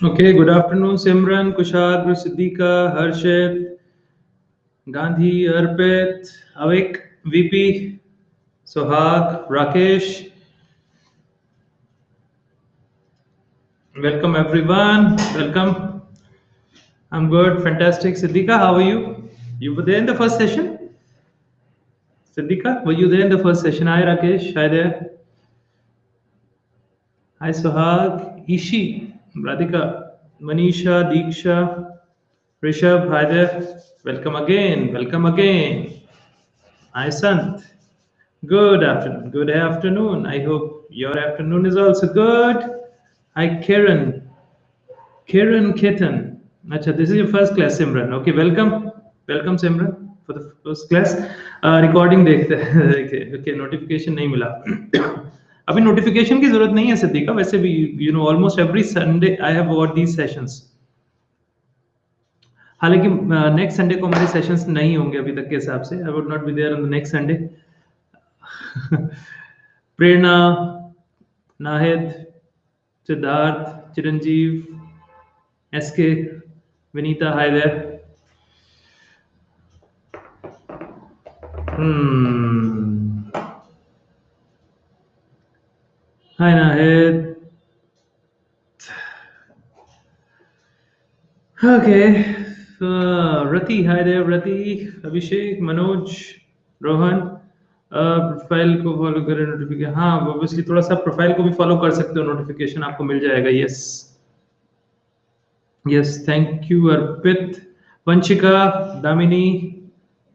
Okay, good afternoon, Simran, Kushagra, Siddika, Harshit, Gandhi, Arpit, Avik, VP, Sohag, Rakesh. Welcome, everyone. Welcome. I'm good, fantastic. Siddika, how are you? You were there in the first session? Siddika, were you there in the first session? Hi, Rakesh. Hi there. Hi, Sohag, Ishi, Radhika, Manisha, Deeksha, Rishabh. Hi there. Welcome again. Welcome again. Hi, Sant. Good afternoon. Good afternoon. I hope your afternoon is also good. Hi, Karen. Karen Ketan. Acha, this is your first class, Simran. Okay, welcome. Welcome, Simran, for the first class. Recording देखते हैं okay okay notification नहीं मिला अभी notification की जरूरत नहीं है Siddiqa वैसे भी you know almost every Sunday I have what these sessions हालांकि नेक्स्ट संडे को हमारे सेशंस नहीं होंगे अभी तक के हिसाब से I would not be there on the next Sunday Prerna Nahid Siddharth Chiranjeev S K Vineeta hi there hi Nahid okay Rati hi there Rati Abhishek Manoj Rohan profile को फॉलो करें नोटिफिकेशन हाँ ऑब्वियसली थोड़ा सा प्रोफाइल को भी फॉलो कर सकते हो नोटिफिकेशन आपको मिल जाएगा yes yes thank you Arpit Vanshika Damini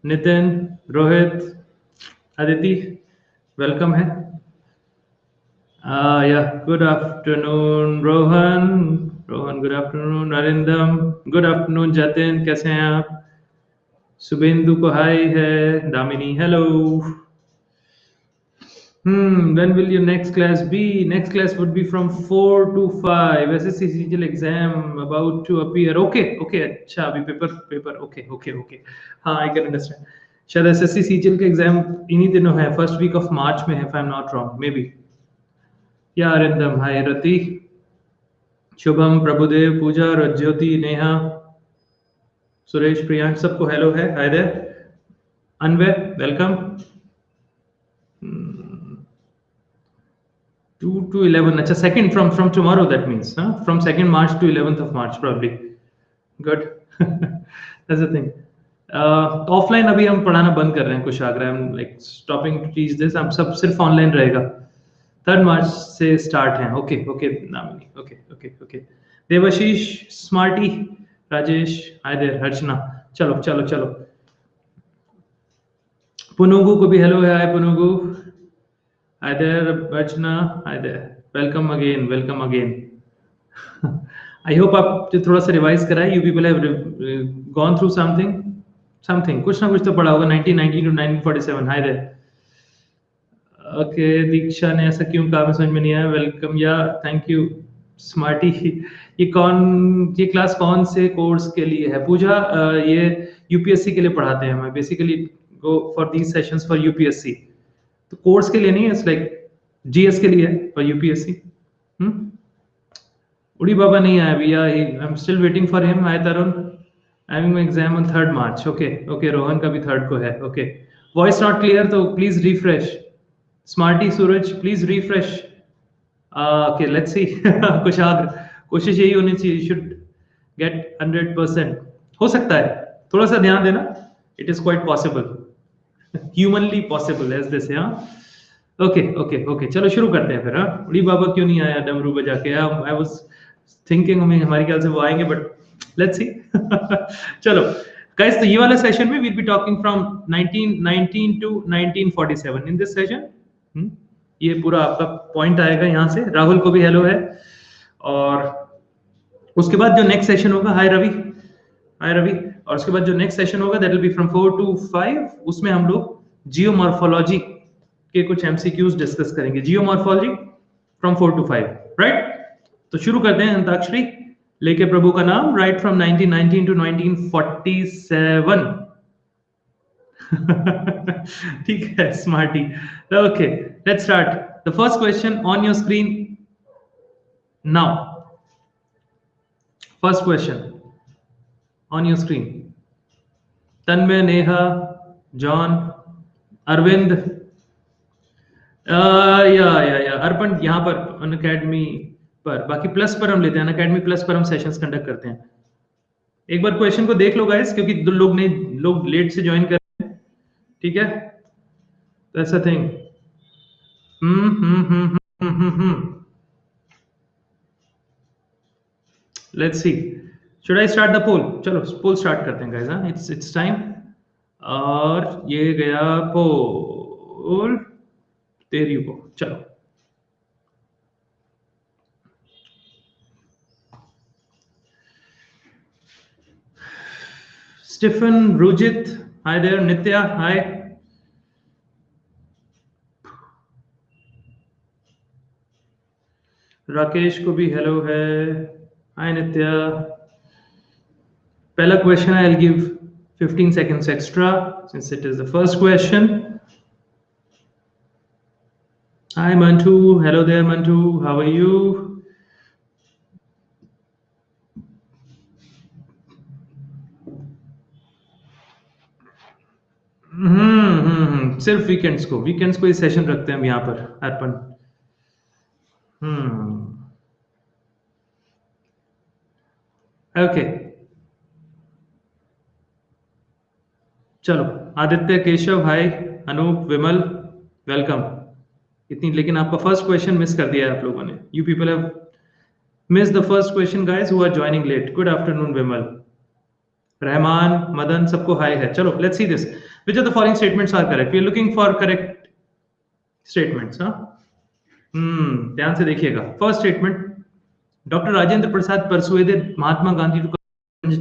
Nitin Rohit Aditi welcome है या good afternoon Rohan Rohan good afternoon Arindam good afternoon Jatin कैसे हैं आप शुभेंदु को हाय है Damini hello when will your next class be? Next class would be from 4 to 5. SSC CGL exam about to appear. Okay, okay. अच्छा अभी paper okay, okay, okay. हाँ, I can understand. शायद SSC CGL का exam इन्हीं दिनों है first week of March में है if I'm not wrong, maybe. या अरिंदम हाय रति शुभम प्रभुदेव पूजा ज्योति नेहा सुरेश प्रियांक सबको हेलो है hi there Anwar welcome 2 to 11 अच्छा second from tomorrow that means from 2nd March to 11th of March probably good that's the thing offline अभी हम पढ़ाना बंद कर रहे हैं Kushagra I am like stopping to teach this हम सब सिर्फ ऑनलाइन रहेगा 3rd मार्च से स्टार्ट है okay okay Namini okay okay okay Devashish Smarty Rajesh hi there Harshna चलो चलो चलो पुनुगु को भी हेलो है हाय पुनुगु Hi there, Archana. Hi there. Welcome again. Welcome again. I hope आप जो थोड़ा सा रिवाइज करा है, you people have gone through something. कुछ ना कुछ तो पढ़ा होगा 1990 to 1947. Hi there. Okay, दीक्षा ने ऐसा क्यों कहा समझ में नहीं आया. Welcome या thank you. Smarty. ये क्लास कौन से कोर्स के लिए है? पूजा ये यूपीएससी के लिए पढ़ाते हैं मैं. Basically go for these sessions for UPSC. तो कोर्स के लिए नहीं है इट्स लाइक जीएस के लिए है फॉर यूपीएससी उड़ी बाबा नहीं आया भैया I am still waiting for him hi Tarun having my exam on 3rd March okay okay Rohan का भी 3rd को है ओके वॉइस नॉट क्लियर तो please refresh Smarty Suraj please refresh okay let's see Kushagra कोशिश यही होनी चाहिए शुड गेट 100% हो सकता है थोड़ा सा ध्यान देना it is quite possible humanly possible as this हाँ ओके ओके ओके चलो शुरू करते हैं फिर हाँ उड़ी बाबा क्यों नहीं आया डमरू बजा के आई वाज थिंकिंग हमें हमारे ख्याल से वो आएंगे बट लेट्स सी चलो गाइस तो ये वाला सेशन में will be talking from 1919 to 1947 in this session ये पूरा आपका पॉइंट आएगा यहाँ से राहुल को भी हेलो है और उसके बाद जो नेक्स्ट सेशन होगा हाय रवि और उसके बाद जो नेक्स्ट सेशन होगा that will be from 4 to 5 उसमें हम लोग जियोमॉर्फोलॉजी के कुछ एमसीक्यूज डिस्कस करेंगे जियोमॉर्फोलॉजी फ्रॉम 4 to 5 राइट तो शुरू करते हैं अंताक्षरी लेके प्रभु का नाम राइट फ्रॉम 1919 to 1947 ठीक है smarty okay let's start the first question on your screen now first question on your screen. Tanmay, Neha, John, Arvind, या अर्पण यहाँ पर अनअकैडमी पर, बाकी प्लस पर हम लेते हैं, अनअकैडमी प्लस पर हम सेशंस कंडक्ट करते हैं। एक बार क्वेश्चन को देख लो गाइस, क्योंकि दो लोग लेट से ज्वाइन कर रहे हैं, ठीक है? ऐसा thing. Let's see, should I start the poll? चलो पोल स्टार्ट करते हैं गाइस। हाँ, इट्स टाइम। और ये गया पोल, तेरी को, चलो। Stephen, Rujit, hi there. Nitya, hi. Rakesh को भी हेलो है। हाय नित्या। पहला question I will give 15 seconds extra since it is the first question. Hi Mantu, hello there Mantu, how are you? सिर्फ वीकेंड्स को ही सेशन रखते हैं हम यहाँ पर अर्पण। ओके चलो, आदित्य, केशव, हाय, अनूप, विमल, वेलकम। इतनी, लेकिन आपका फर्स्ट क्वेश्चन मिस कर दिया है आप लोगों ने। You people have miss the first question guys who are joining late. Good afternoon Vimal, Rahman, Madan, सबको हाय है। चलो let's see this, which of the following statements are correct? We are looking for correct statements. हाँ, ध्यान से देखिएगा। First statement, doctor Rajendra Prasad persuaded Mahatma Gandhi to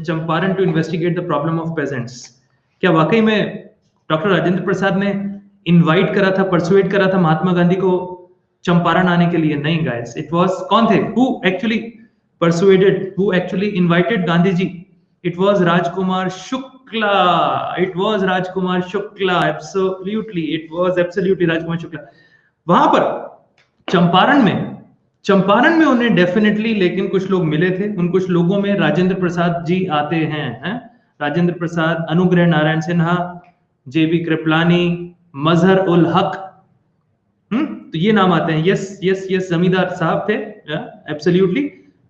Champaran to investigate the problem of peasants. क्या वाकई में डॉक्टर राजेंद्र प्रसाद ने इनवाइट करा था, परसुएड करा था महात्मा गांधी को चंपारण आने के लिए? नहीं गाइस, इट वाज, कौन थे who actually persuaded, who actually invited Gandhi ji? It was Rajkumar Shukla. It was Rajkumar Shukla, absolutely, it was absolutely Rajkumar Shukla. वहां पर चंपारण में उन्हें डेफिनेटली, लेकिन कुछ लोग मिले थे, उन कुछ लोगों में राजेंद्र प्रसाद जी आते हैं। राजेंद्र प्रसाद, अनुग्रह नारायण सिन्हा, जेबी कृपलानी, मजहर उल हक, तो ये नाम आते हैं। यस यस यस, जमींदार साहब थे, एब्सोल्युटली,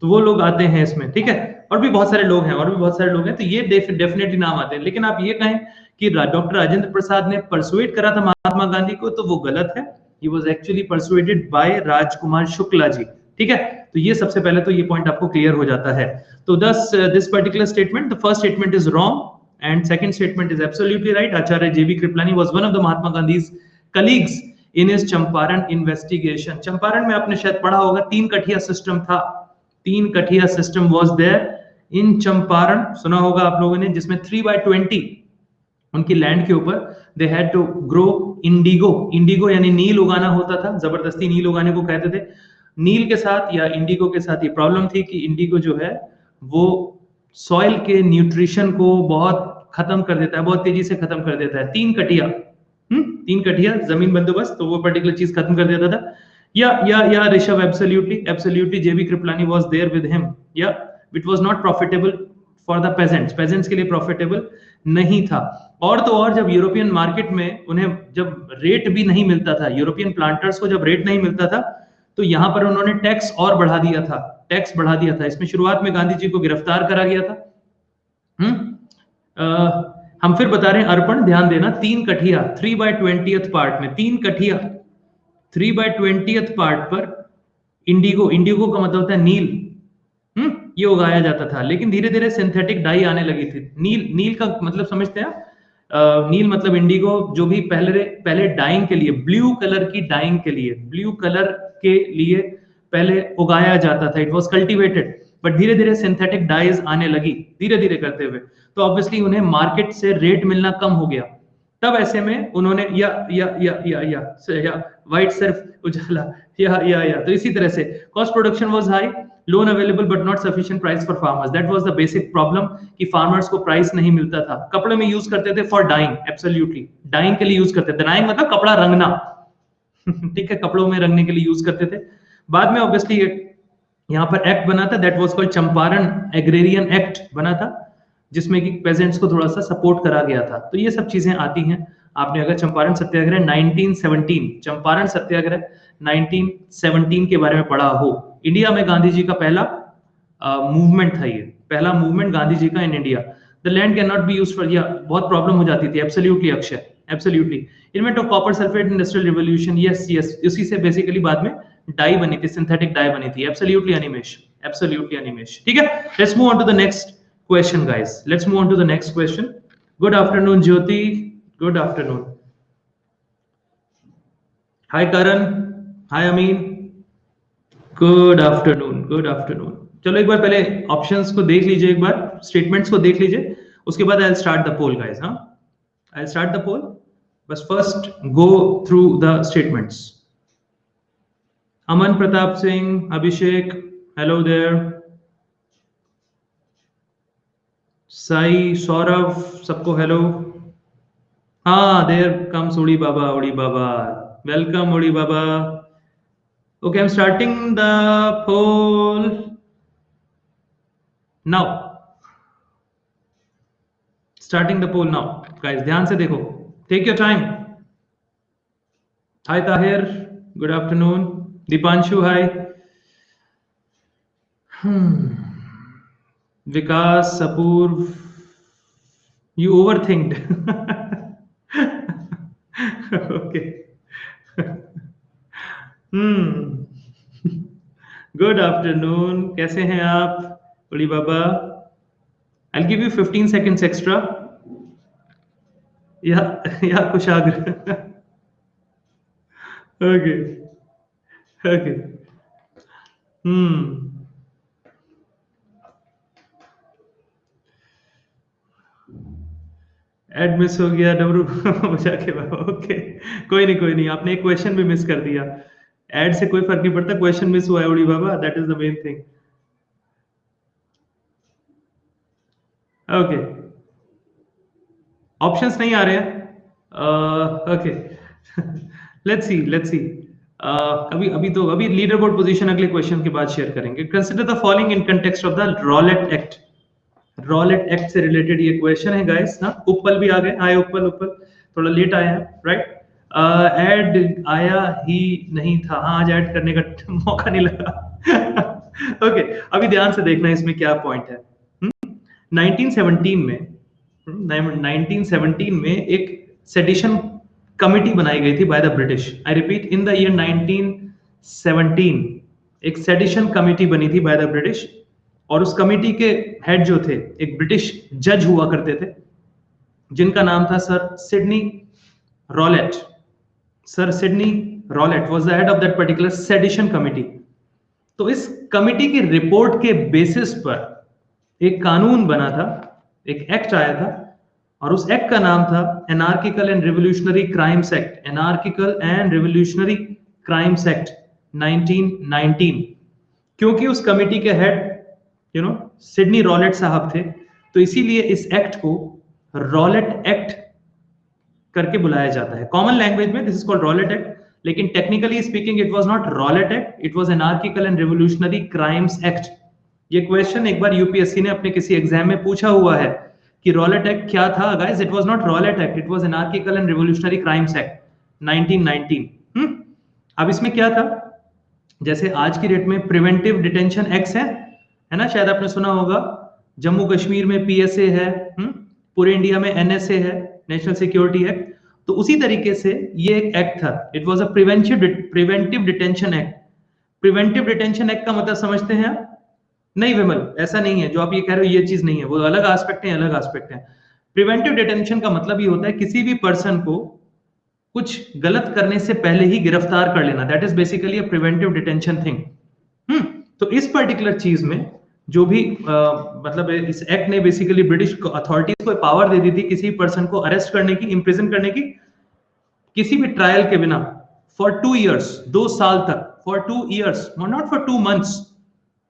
तो वो लोग आते हैं इसमें, ठीक है? और भी बहुत सारे लोग हैं, तो ये डेफिनेटली नाम आते हैं। लेकिन आप ये कहें कि डॉक्टर राजेंद्र प्रसाद ने परसुएड करा था महात्मा गांधी को, तो वो गलत है। He was actually persuaded by Rajkumar Shukla ji, ठीक है? तो ये सबसे पहले तो ये पॉइंट आपको क्लियर हो जाता है। तो this particular statement, the first statement is wrong and second statement is absolutely right. Acharya J.B. Kripalani was one of the Mahatma Gandhi's colleagues in his Champaran investigation. Champaran में आपने शायद पढ़ा होगा, 3 कठिया सिस्टम था। 3 kathia system was there in Champaran, सुना होगा आप लोगों ने, जिसमें 3/20 उनकी लैंड के ऊपर they had to grow indigo यानी नील उगाना होता था। जबरदस्ती नील उगाने को कहते थे। नील के साथ या इंडिगो के साथ ये प्रॉब्लम थी कि इंडिगो जो है वो सॉइल के न्यूट्रिशन को बहुत खत्म कर देता है, बहुत तेजी से खत्म कर देता है। 3 कटिया जमीन बंदोबस्त, तो वो पर्टिकुलर चीज खत्म कर देता था। Yeah Rishabh, absolutely J B Kripalani was there with him. Yeah it was not profitable for the peasants के लिए प्रॉफिटेबल नहीं था। और तो और, जब यूरोपियन मार्केट में उन्हें जब रेट भी नहीं मिलता था, यूरोपियन प्लांटर्स को जब रेट नहीं मिलता था, तो यहां पर उन्होंने टैक्स और बढ़ा दिया था। इसमें शुरुआत में गांधी जी को गिरफ्तार करा गया था। हम फिर बता रहे हैं अर्पण, ध्यान देना, 3 कठिया 3/20 पार्ट में, 3 कठिया 3/20 पार्ट पर इंडिगो का मतलब होता है नील, ये उगाया जाता था। लेकिन धीरे धीरे सिंथेटिक डाई आने लगी थी। नील का मतलब समझते हैं? नील मतलब इंडिगो, जो भी पहले डाइंग के लिए, ब्लू कलर के लिए पहले उगाया जाता था। इट वाज कल्टीवेटेड, बट धीरे धीरे सिंथेटिक डाइज आने लगी, धीरे करते हुए, तो ऑब्वियसली उन्हें मार्केट से रेट मिलना कम हो गया। तब ऐसे में उन्होंने या व्हाइट सर्फ उजाला, तो इसी तरह से cost production was high, loan available but not sufficient price for farmers. That was the basic problem कि फार्मर्स को प्राइस नहीं मिलता था। कपड़े में यूज करते थे फॉर डाइंग, एब्सोल्युटली डाइंग के लिए यूज करते थे। डाइंग मतलब कपड़ा रंगना ठीक है, कपड़ों में रंगने के लिए यूज करते थे। बाद में ऑब्वियसली यहाँ पर एक्ट बना था, that was called Champaran agrarian act बना था, जिसमें कि पेजेंट्स को थोड़ा सा सपोर्ट करा गया था। तो ये सब चीजें आती हैं। आपने अगर चंपारण सत्याग्रह 1917, चंपारण सत्याग्रह 1917 के बारे में पढ़ा हो, इंडिया में गांधी जी का पहला मूवमेंट था, ये पहला मूवमेंट गांधी जी का in India. The land can not be used for, या बहुत प्रॉब्लम हो जाती थी। Absolutely Akshay, absolutely. Invent of copper sulphate industrial revolution, yes yes, उसी से बेसिकली बाद में डाई बनी थी, सिंथेटिक डाई बनी थी। Absolutely Animesh, absolutely Animesh. ठीक है, let's move on to the next question guys, let's move on to the next question. Good afternoon Jyoti, good afternoon. Hi Karan, hi Amin, good afternoon, good afternoon. चलो एक बार पहले ऑप्शंस को देख लीजिए, एक बार स्टेटमेंट्स को देख लीजिए, उसके बाद I will start the poll guys. हाँ, I will start the poll, बस first go through the statements. Aman Pratap Singh, Abhishek, hello there. Sai, Saurabh, सबको हेलो। हाँ, देयर कम्स उड़ी बाबा, उड़ी बाबा, वेलकम उड़ी बाबा। Okay, I'm starting the poll now. Starting the poll now, guys. ध्यान से देखो. Take your time. Hi Tahir. Good afternoon. Dipanshu, hi. Vikas, Sapurv. You overthinked. Okay. Good afternoon. कैसे हैं आप, उड़ी बाबा? I'll give you 15 seconds extra. या कुशाग्र. Okay. Okay. Add miss हो गया, डबरू बचा के बाबा। ओके, कोई नहीं, आपने एक क्वेश्चन भी मिस कर दिया। एड से कोई फर्क नहीं पड़ता, क्वेश्चन मिस हुआ है उड़ी बाबा, that is the main thing. Okay, options नहीं आ रहे हैं। Okay, let's see. अभी लीडर बोर्ड पोजीशन अगले क्वेश्चन के बाद शेयर करेंगे। Consider the following in context of the Rowlatt Act. Rowlatt Act से रिलेटेड ये क्वेश्चन है गाइस। हाँ, उपल भी आ गए। हाय उपल, थोड़ा लेट आए हैं, राइट? ऐड आया ही नहीं था। हाँ, आज ऐड करने का मौका नहीं लगा। ओके, अभी ध्यान से देखना इसमें क्या पॉइंट है। 1917 में एक सेडिशन कमिटी बनाई गई थी by the British. I repeat, in the year 1917 एक सेडिशन कमिटी बनी थी बाय द ब्रिटिश, और उस कमिटी के हेड जो थे एक ब्रिटिश जज हुआ करते थे, जिनका नाम था sir Sydney Rowlatt. Sir Sydney Rowlatt was the head of that particular sedition committee. तो इस कमिटी की रिपोर्ट के बेसिस पर एक कानून बना था, एक एक्ट आया था, और उस एक्ट का नाम था anarchical and revolutionary crimes act. Anarchical and revolutionary crimes act 1919। क्योंकि उस कमिटी के हेड सिडनी रॉलेट साहब थे, तो इसीलिए इस एक्ट को रॉलेट एक्ट करके बुलाया जाता है। कॉमन लैंग्वेज में this is called Rowlatt Act, लेकिन technically speaking it was not Rowlatt Act, it was anarchical and revolutionary crimes act. ये क्वेश्चन एक बार यूपीएससी ने अपने किसी एग्जाम में पूछा हुआ है कि रॉलेट एक्ट क्या था। Guys, it was not Rowlatt Act, it was anarchical and revolutionary crimes act 1919। अब इसमें क्या था, जैसे आज की डेट में प्रिवेंटिव डिटेंशन एक्ट है ना, शायद आपने सुना होगा। जम्मू कश्मीर में पीएसए है, पूरे इंडिया में एनएसए है, नेशनल सिक्योरिटी एक्ट। तो उसी तरीके से ये एक एक्ट था, it was a preventive detention act. Preventive detention act का मतलब समझते हैं आप? नहीं विमल, ऐसा नहीं है जो आप ये कह रहे हो, ये चीज नहीं है, वो अलग एस्पेक्ट है, अलग एस्पेक्ट है। प्रिवेंटिव डिटेंशन का मतलब ये होता है किसी भी पर्सन को कुछ गलत करने से पहले ही गिरफ्तार कर लेना, that is basically a preventive detention thing. तो इस पर्टिकुलर चीज में जो भी मतलब इस एक्ट ने बेसिकली ब्रिटिश अथॉरिटीज को पावर दे दी थी किसी पर्सन को अरेस्ट करने की, इंप्रिजन करने की, किसी भी ट्रायल के बिना फॉर 2 इयर्स, 2 साल तक, for 2 years, not for 2 months.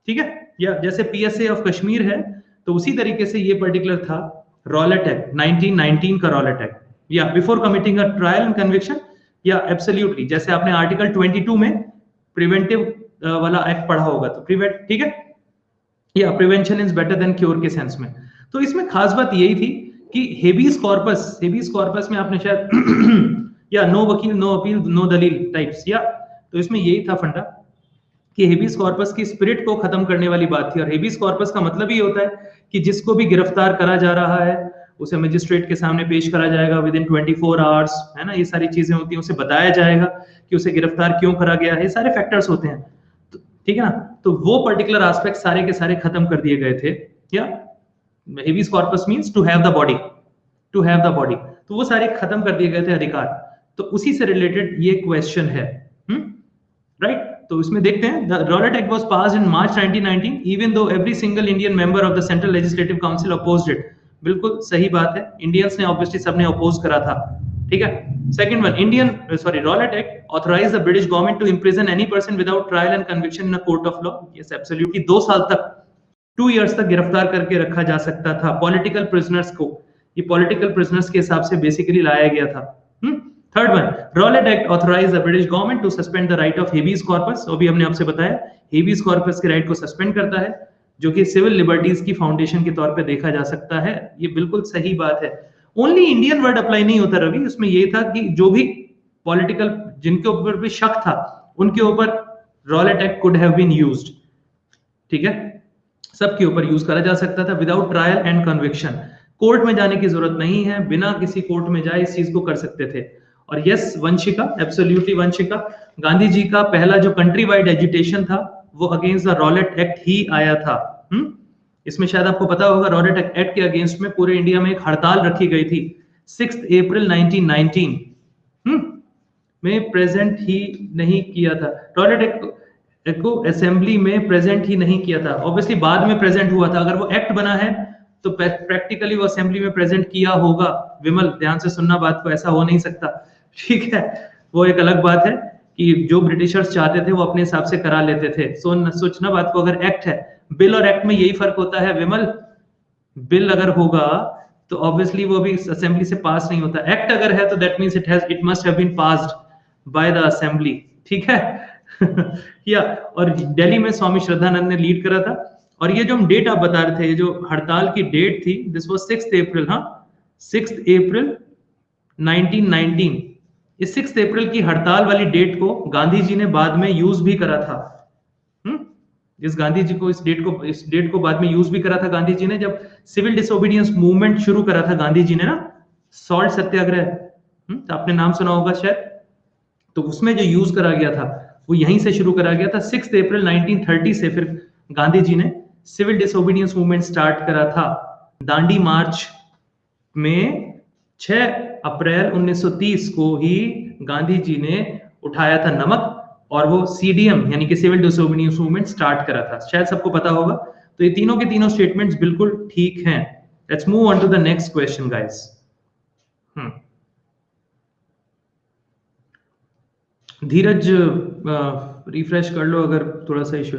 ठीक है, या जैसे पीएसए ऑफ कश्मीर है, तो उसी तरीके से ये पर्टिकुलर था रॉलेट एक्ट 1919 का रॉलेट एक्ट। या before committing a trial and conviction, या एब्सोल्युटली, जैसे आपने आर्टिकल 22 में प्रिवेंटिव वाला एक्ट पढ़ा होगा, तो प्रिवेंट, ठीक है, या prevention is better than cure के सेंस में। तो इसमें खास बात यही थी कि हेबियस कॉर्पस में आपने शायद या नो वकील नो अपील नो दलील टाइप्स, या तो इसमें यही था फंडा कि हेबियस कॉर्पस की स्पिरिट को खत्म करने वाली बात थी। और हेबियस कॉर्पस का मतलब ये होता है कि जिसको भी गिरफ्तार करा जा रहा है उसे मजिस्ट्रेट के सामने पेश करा जाएगा विद इन 24 आवर्स, है ना, ये सारी चीजें होती हैं, उसे बताया जाएगा कि उसे गिरफ्तार क्यों करा गया है, ये सारे फैक्टर्स होते हैं, ठीक है ना। तो वो पर्टिकुलर एस्पेक्ट सारे के सारे खत्म कर दिए गए थे। Yeah habeas corpus means to have the body, to have the body, तो वो सारे खत्म कर दिए गए थे अधिकार। तो उसी से रिलेटेड ये क्वेश्चन है, राइट। तो इसमें देखते हैं, the Rowlatt act was passed in March 1919 even though every single Indian member of the central legislative council opposed it. बिल्कुल सही बात है, इंडियंस ने ऑब्वियसली सबने अपोज करा था, ठीक है। Second one, Rowlatt Act authorise the British government to imprison any person without trial and conviction in a court of law. Yes absolutely, 2 साल तक, 2 इयर्स तक गिरफ्तार करके रखा जा सकता था पॉलिटिकल प्रिजनर्स को। ये पॉलिटिकल प्रिजनर्स के हिसाब से बेसिकली लाया गया था। Third one, Rowlatt Act authorise the British government to suspend the right of habeas corpus. अभी हमने आपसे बताया हेबियस कॉर्पस के राइट को सस्पेंड करता है, जो कि सिविल लिबर्टीज की फाउंडेशन के तौर पे देखा जा सकता है। ये बिल्कुल सही बात है। ओनली इंडियन वर्ड अप्लाई नहीं होता रवि, उसमें ये था कि जो भी पॉलिटिकल जिनके ऊपर भी शक था उनके ऊपर Rowlatt Act could have been used, ठीक है, सबके ऊपर यूज करा जा सकता था without trial and conviction. Court में जाने की जरूरत नहीं है, बिना किसी कोर्ट में जाए इस चीज को कर सकते थे। और यस वंशिका, एब्सोल्युटली वंशिका, गांधी जी का पहला जो कंट्री वाइड एजुटेशन था वो अगेंस्ट द रॉलेट एक्ट ही आया था। इसमें शायद आपको पता होगा रॉलेट एक्ट के अगेंस्ट में पूरे इंडिया में एक हड़ताल रखी गई थी 6 अप्रैल 1919 में प्रेजेंट ही नहीं किया था। रॉलेट एक्ट को असेंबली में प्रेजेंट ही नहीं किया था, ऑब्वियसली बाद में प्रेजेंट हुआ था। अगर वो एक्ट बना है तो प्रैक्टिकली वो असेंबली में प्रेजेंट किया होगा। विमल ध्यान से सुनना बात को, ऐसा हो नहीं सकता, ठीक है। वो एक अलग बात है कि जो ब्रिटिशर्स चाहते थे वो अपने हिसाब से करा लेते थे। सोचना बात को, अगर एक्ट है, बिल और एक्ट में यही फर्क होता है विमल। बिल अगर होगा तो ऑब्वियसली वो भी असेंबली से पास नहीं होता, एक्ट अगर है तो that means it must have been passed by the assembly, ठीक है। या और दिल्ली में स्वामी श्रद्धानंद ने लीड करा था। और ये जो हम डेट आप बता रहे थे, ये जो हड़ताल की डेट थी, दिस वाज 6 अप्रैल, हाँ 6 अप्रैल 1919। इस 6 अप्रैल की हड़ताल वाली डेट को गांधी जी ने बाद में यूज भी करा था। इस गांधी जी को इस डेट को बाद में यूज भी करा था गांधी जी ने, जब सिविल डिसोबीडियंस मूवमेंट शुरू करा था गांधी जी ने ना, सॉल्ट सत्याग्रह, तो आपने नाम सुना होगा शायद। तो उसमें जो यूज करा गया था वो यहीं से शुरू करा गया था 6 अप्रैल 1930 से। फिर गांधी जी ने सिविल डिसोबीडियंस मूवमेंट स्टार्ट करा था। दांडी मार्च में 6 अप्रैल 1930 को ही गांधी जी ने उठाया था नमक और वो सीडीएम यानी कि सिविल डिसोबीडियंस मूवमेंट स्टार्ट करा था, शायद सबको पता होगा। तो ये तीनों के तीनों स्टेटमेंट्स बिल्कुल ठीक हैं। Let's move on to the next question guys. Dheeraj refresh कर लो अगर थोड़ा सा इशू।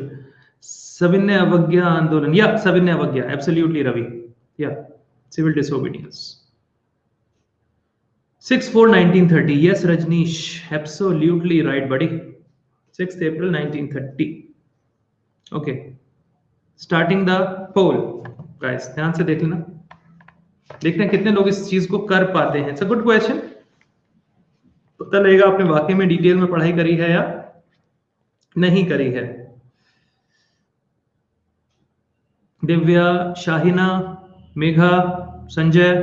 सविनय अवज्ञा आंदोलन, या सविनय अवज्ञा, एब्सोल्युटली रवि, या civil disobedience 6/4/1930। yes Rajneesh, absolutely right buddy, 6 April 1930। Okay, starting the poll guys, ध्यान से देख लेना, देखते हैं कितने लोग इस चीज को कर पाते हैं। इट्स अ गुड क्वेश्चन, पता लगेगा आपने वाकई में डिटेल में पढ़ाई करी है या नहीं करी है। दिव्या, शाहिना, मेघा, संजय,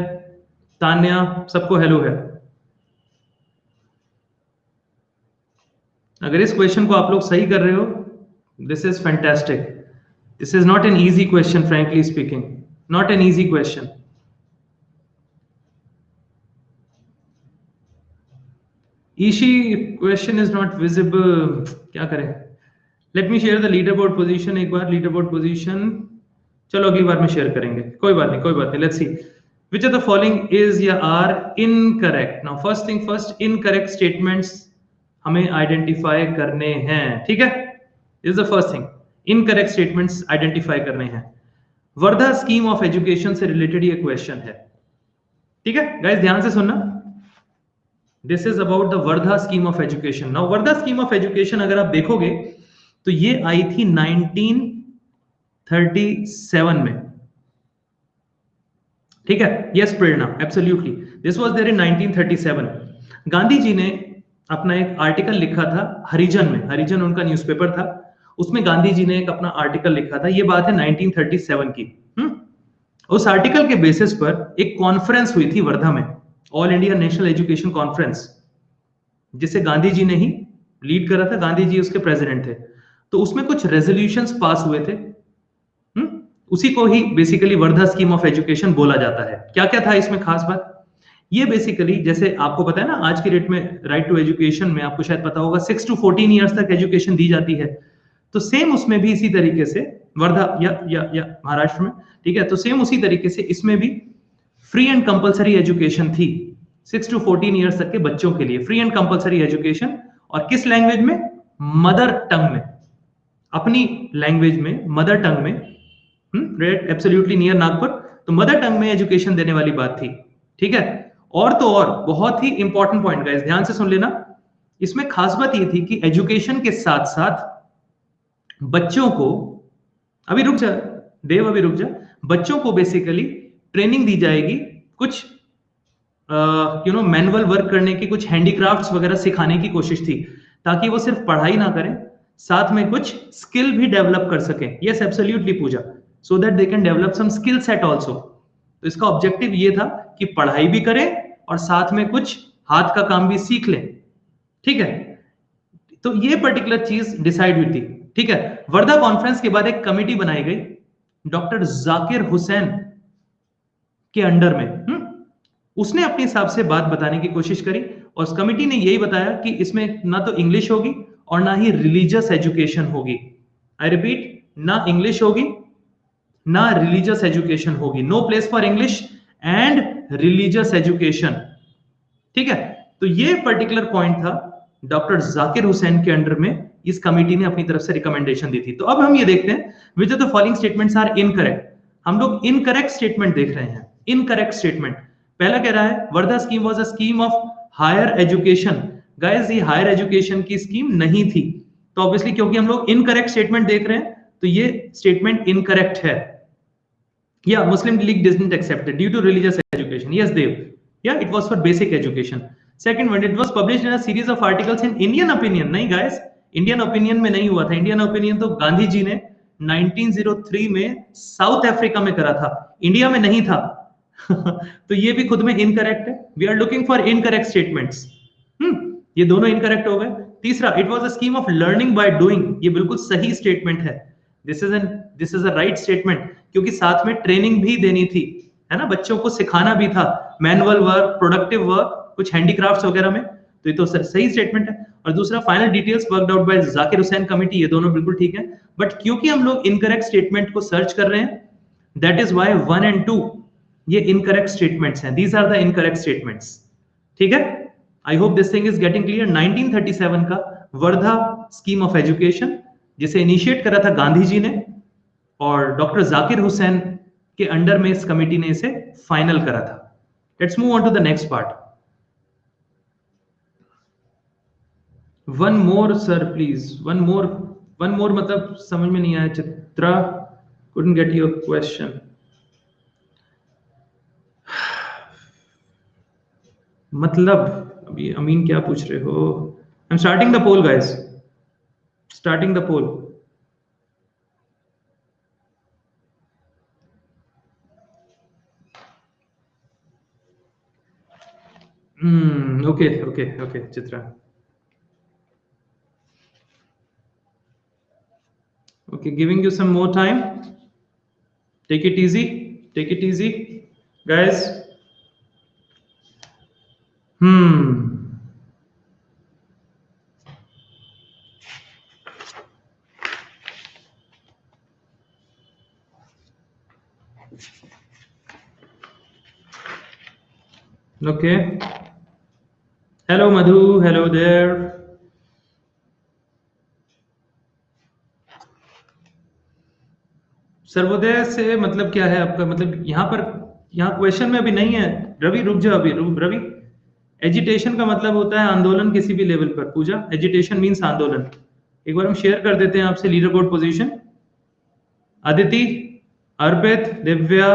तान्या, सबको हेलो है। अगर इस क्वेश्चन को आप लोग सही कर रहे हो, this is fantastic. This is not an easy question, frankly speaking, not an easy question. Ishi, question is not visible, क्या करें। Late me share the leader board position एक बार। लीडर बोर्ड पोजीशन चलो अगली बार में शेयर करेंगे, कोई बात नहीं, कोई बात नहीं। Let's see which of the following is या are incorrect। now first thing first, incorrect statements हमें आइडेंटिफाई करने हैं, ठीक है। Is the first thing, incorrect statements identify करने हैं। वर्धा स्कीम ऑफ एजुकेशन से रिलेटेड ये क्वेश्चन है, ठीक है गाइस, ध्यान से सुनना। This is about the Wardha scheme of education. Now Wardha scheme of education अगर आप देखोगे तो ये आई थी 1937 में, ठीक है। Yes Prerna, absolutely, this was there in 1937। Gandhi ji ने अपना एक आर्टिकल लिखा था हरिजन में, हरिजन उनका न्यूज़पेपर था, उसमें गांधी जी ने एक अपना आर्टिकल लिखा था, ये बात है 1937 की। उस आर्टिकल के बेसिस पर एक कॉन्फ्रेंस हुई थी वर्धा में, all India national education conference, जिसे गांधी जी ने ही लीड करा था, गांधी जी उसके प्रेसिडेंट थे। तो उसमें कुछ रेजोल्यूशंस पास हुए थे, उसी को ही basically Wardha scheme of education बोला जाता है। क्या क्या था इसमें खास बात? ये बेसिकली, जैसे आपको पता है ना, आज के डेट में राइट टू एजुकेशन में आपको शायद पता होगा 6 to 14 ईयर्स तक एजुकेशन दी जाती है। तो सेम उसमें भी इसी तरीके से वर्धा या महाराष्ट्र में, ठीक है, तो सेम उसी तरीके से इसमें भी फ्री एंड कंपलसरी एजुकेशन थी 6 to 14 ईयर्स तक के बच्चों के लिए, फ्री एंड कंपलसरी एजुकेशन। और किस लैंग्वेज में? मदर टंग में, अपनी लैंग्वेज में, मदर टंग में, राइट, एब्सोल्युटली नियर नागपुर। तो मदर टंग में एजुकेशन देने वाली बात थी, ठीक है। और तो और बहुत ही इंपॉर्टेंट पॉइंट गाइस, ध्यान से सुन लेना, इसमें खास बात ये थी कि एजुकेशन के साथ साथ बच्चों को, अभी रुक जा देव, अभी रुक जा, बच्चों को बेसिकली ट्रेनिंग दी जाएगी, कुछ मैनुअल वर्क करने की, कुछ हैंडीक्राफ्ट्स वगैरह सिखाने की कोशिश थी, ताकि वो सिर्फ पढ़ाई ना करें, साथ में कुछ स्किल भी डेवलप कर सकें। Yes absolutely Pooja, so that they can develop some skill set also. तो इसका ऑब्जेक्टिव ये था कि पढ़ाई भी करें और साथ में कुछ हाथ का काम भी सीख लें, ठीक है। तो ये पर्टिकुलर चीज डिसाइड हुई थी, ठीक है। वर्धा कॉन्फ्रेंस के बाद एक कमेटी बनाई गई डॉक्टर जाकिर हुसैन के अंडर में। उसने अपने हिसाब से बात बताने की कोशिश करी, और उस कमेटी ने यही बताया कि इसमें ना तो इंग्लिश होगी और ना ही रिलीजियस एजुकेशन होगी। आई रिपीट, ना इंग्लिश होगी ना रिलीजियस एजुकेशन होगी, no place for English and religious education, ठीक है। तो ये पर्टिकुलर पॉइंट था डॉक्टर जाकिर हुसैन के अंडर में, इस कमेटी ने अपनी तरफ से रिकमेंडेशन दी थी। तो अब हम ये देखते हैं, which of the following statements are incorrect. हम लोग इनकरेक्ट स्टेटमेंट देख रहे हैं। इनकरेक्ट स्टेटमेंट, पहला कह रहा है Wardha scheme was a scheme of higher education. Guys, ये हायर एजुकेशन की स्कीम नहीं थी, तो ऑब्वियसली क्योंकि हम लोग इनकरेक्ट स्टेटमेंट देख रहे हैं, तो ये स्टेटमेंट इनकरेक्ट है। या Muslim League didn't accept it due to religious education. Yes, Dev. Yeah, it was for basic education. Second one, it was published in a series of articles in Indian Opinion. नहीं guys, Indian Opinion में नहीं हुआ था। Indian Opinion तो गांधी जी ने 1903 में south Africa में करा था, इंडिया में नहीं था। तो ये भी खुद में इनकरेक्ट है। We are looking for incorrect statements. ये दोनों इनकरेक्ट हो गए। तीसरा, it was a scheme of learning by doing. ये बिल्कुल सही स्टेटमेंट है। This is a right statement, क्योंकि साथ में ट्रेनिंग भी देनी थी, है ना, बच्चों को सिखाना भी था, मैनुअल वर्क, प्रोडक्टिव वर्क, कुछ हैंडीक्राफ्ट्स वगैरह में। तो ये तो सही स्टेटमेंट है। और दूसरा, final details worked out by Zakir Hussain committee, ये दोनों बिल्कुल ठीक है। बट क्योंकि हम लोग इनकरेक्ट स्टेटमेंट को सर्च कर रहे हैं, दैट इज व्हाई 1 and 2 ये इनकरेक्ट स्टेटमेंट्स हैं। These are the incorrect statements, ठीक है। I hope this thing is getting clear. 1937 का वर्धा स्कीम ऑफ एजुकेशन, जिसे इनिशिएट करा था गांधी जी ने, और डॉक्टर जाकिर हुसैन के अंडर में इस कमेटी ने इसे फाइनल करा था। Let's move on to the next part. One more sir please, one more मतलब समझ में नहीं आया। Chitra, couldn't get your question. मतलब अभी अमीन क्या पूछ रहे हो? I am starting the poll guys, starting the poll. Okay, Chitra. Okay, giving you some more time. Take it easy, guys. Okay. Hello Madhu, hello there. Sarvodaya से मतलब क्या है आपका? मतलब यहाँ क्वेश्चन में अभी नहीं है। रवि रुक जा, अभी रवि। एजिटेशन का मतलब होता है आंदोलन किसी भी लेवल पर। पूजा, एजिटेशन मीन्स आंदोलन। एक बार हम शेयर कर देते हैं आपसे leader board position. Aditi, Arpit, Divya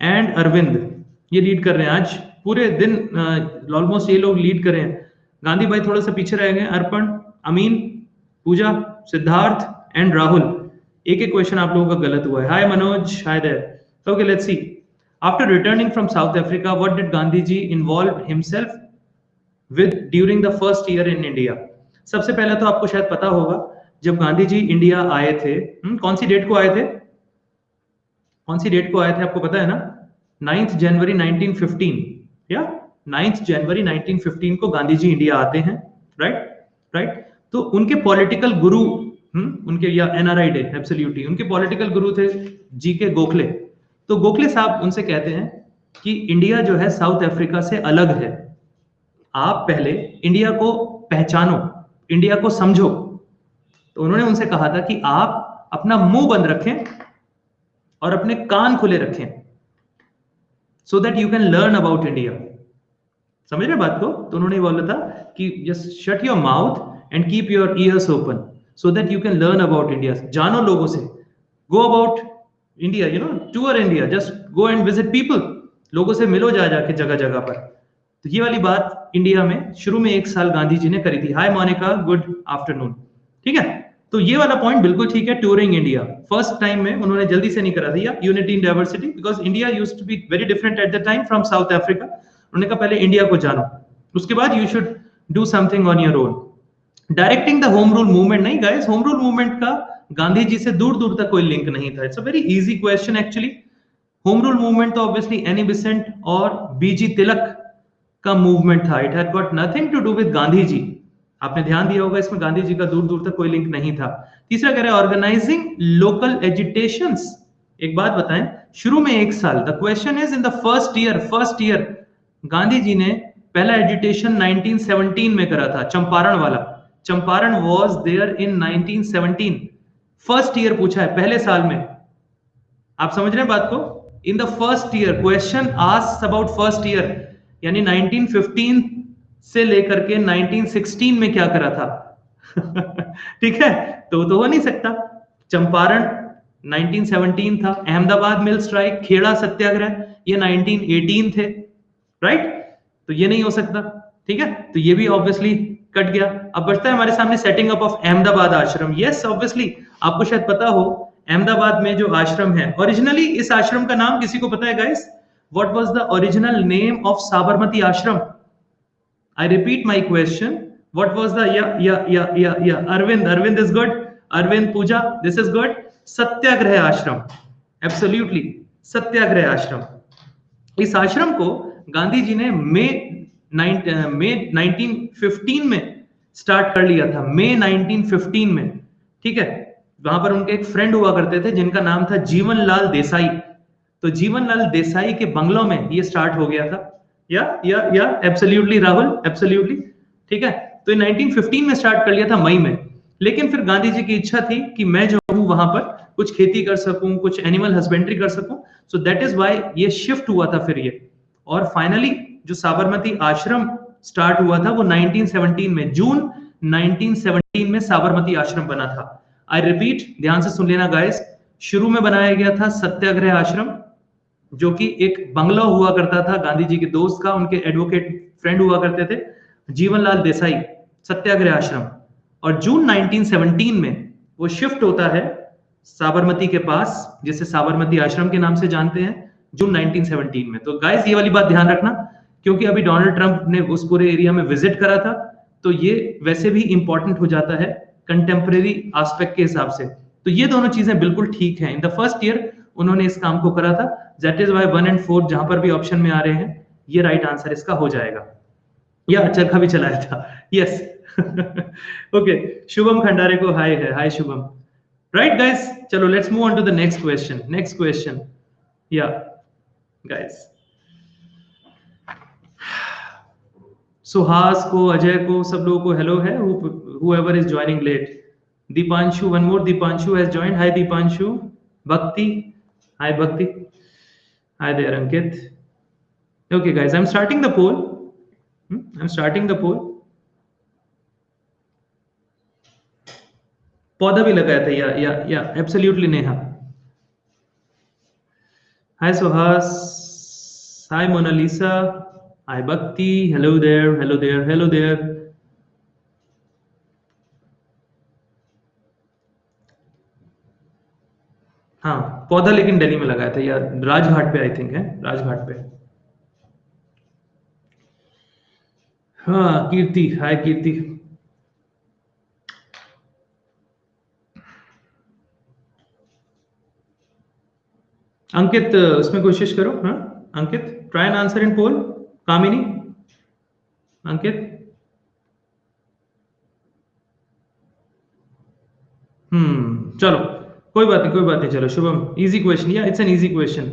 and Arvind ये लीड कर रहे हैं आज पूरे दिन, ऑलमोस्ट ये लोग लीड कर रहे हैं। गांधी भाई थोड़ा सा पीछे रह गए, अर्पण, अमीन, पूजा, सिद्धार्थ एंड राहुल। एक एक क्वेश्चन आप लोगों का गलत हुआ है। Hi Manoj, hi there. Okay, let's see. After returning from South Africa, what did Gandhi ji involve himself with during the first year in India? सबसे पहले तो आपको शायद पता होगा, जब गांधी जी इंडिया आए थे, कौन सी डेट को आए थे? कौन सी डेट को आए थे आपको पता है ना? 9 जनवरी 1915, या 9 जनवरी 1915 को गांधी जी इंडिया आते हैं, राइट राइट। तो उनके पॉलिटिकल गुरु, उनके, या एनआरआई डे, एब्सोल्युटली, उनके पॉलिटिकल गुरु थे जी के गोखले। तो गोखले साहब उनसे कहते हैं कि इंडिया जो है साउथ अफ्रीका से अलग है, आप पहले इंडिया को पहचानो, इंडिया को समझो। तो उन्होंने उनसे कहा था कि आप अपना मुंह बंद रखें और अपने कान खुले रखें, so that you can learn about India. समझ रहे बात को? तो उन्होंने बोला था कि just shut your mouth and keep your ears open so that you can learn about India. जानो लोगों से, go about India, you know, tour India, just go and visit people, लोगों से मिलो जा जाके जगह जगह पर। तो ये वाली बात इंडिया में शुरू में 1 साल गांधी जी ने करी थी। हाय मोनिका, गुड आफ्टरनून। ठीक है, तो ये वाला पॉइंट बिल्कुल ठीक है। टूरिंग इंडिया फर्स्ट टाइम में उन्होंने जल्दी से नहीं करा था, या unity in diversity, because India used to be very different at the time from South Africa. उन्होंने कहा पहले इंडिया को जानो, उसके बाद you should do something on your own. Directing the home rule movement, नहीं गाइस, होम रूल मूवमेंट का गांधी जी से दूर दूर तक कोई लिंक नहीं था। It's a very easy question actually. Home rule movement तो ऑब्वियसली एनी बेसेंट और बीजी तिलक का मूवमेंट था। It had got nothing to do with Gandhi ji. आपने ध्यान दिया होगा, इसमें गांधी जी का दूर दूर तक कोई लिंक नहीं था। तीसरा कह रहे हैं ऑर्गेनाइजिंग लोकल एजिटेशंस। एक बात बताएं, शुरू में 1 साल, the question is in the first year Gandhi ji ने पहला एजिटेशन 1917 में करा था, चंपारण वाला। Champaran was there in 1917। First year पूछा है, पहले साल में। आप समझ रहे हैं बात को? इन the first year, question asks about first year, यानी 1915 से लेकर के 1916 में क्या करा था। ठीक है, तो हो नहीं सकता। चंपारण 1917 था, अहमदाबाद मिल स्ट्राइक, खेड़ा सत्याग्रह ये 1918 थे, राइट? तो ये नहीं हो सकता। ठीक है, तो ये भी ऑब्वियसली कट गया। अब बचता है हमारे सामने सेटिंग अप ऑफ अहमदाबाद आश्रम। यस, ऑब्वियसली आपको शायद पता हो, अहमदाबाद में जो आश्रम है, ओरिजिनली इस आश्रम का नाम किसी को पता है guys? What was the original name of Sabarmati आश्रम? I repeat my question. What was the, yeah. Arvind is good. Arvind, Pooja, this is good. सत्याग्रह आश्रम, एब्सोल्युटली सत्याग्रह आश्रम। इस आश्रम को गांधी जी ने मई 1915 में स्टार्ट कर लिया था, मई 1915 में। ठीक है, वहां पर उनके एक फ्रेंड हुआ करते थे जिनका नाम था जीवनलाल देसाई। तो जीवनलाल देसाई के बंगलों में ये स्टार्ट हो गया था। Yeah absolutely Rahul, absolutely. ठीक है, तो 1915 में स्टार्ट कर लिया था मई में। लेकिन फिर गांधी जी की इच्छा थी कि मैं जो हूं वहां पर कुछ खेती कर सकूं, कुछ एनिमल हस्बेंड्री कर सकूं, सो दैट इज व्हाई ये शिफ्ट हुआ था फिर ये। और फाइनली जो साबरमती आश्रम स्टार्ट हुआ था वो 1917 में, जून 1917 में साबरमती आश्रम बना था। आई रिपीट, ध्यान से सुन लेना गाइस, शुरू में बनाया गया था सत्याग्रह आश्रम, जो कि एक बंगला हुआ करता था गांधी जी के दोस्त का, उनके एडवोकेट फ्रेंड हुआ करते थे जीवनलाल देसाई, सत्याग्रह आश्रम। और जून 1917 में वो शिफ्ट होता है साबरमती के पास, जिसे साबरमती आश्रम के नाम से जानते हैं, जून 1917 में। तो गाइस ये वाली बात ध्यान रखना, क्योंकि अभी डोनाल्ड ट्रंप ने उस पूरे एरिया में विजिट करा था, तो ये वैसे भी इंपॉर्टेंट हो जाता है कंटेम्प्रेरी एस्पेक्ट के हिसाब से। तो ये दोनों चीजें बिल्कुल ठीक है। इन द फर्स्ट ईयर उन्होंने इस काम को करा था। दैट इज व्हाई 1 और 4 जहां पर भी ऑप्शन में आ रहे हैं, ये राइट आंसर इसका हो जाएगा। या चरखा भी चलाया था, यस। ओके, शुभम खंडारे को हाय है, हाय शुभम। राइट गाइस, चलो let's move on to the next question. Next question, yeah guys, Suhas को, अजय को, सब लोगों को हेलो है, whoever is joining late. Dipanshu, one more Dipanshu has joined. Hi Dipanshu. Bhakti, hi Bhakti. Hi there Ankit. Okay guys, I'm starting the poll. I'm starting the poll. पौधा भी लगाया था, yeah absolutely Neha. Hi Suhas, hi Monalisa, hi Bhakti, hello there, hello there, hello there. हाँ, पौधा लेकिन दिल्ली में लगाया था, या राजघाट पे आई थिंक है, राजघाट पे। हाँ कीर्ति, हाय कीर्ति। अंकित उसमें कोशिश करो। हाँ Ankit, try an answer in poll. Kamini, Ankit. चलो कोई बात नहीं, कोई बात नहीं, चलो Shubham, easy question, yeah it's an easy question.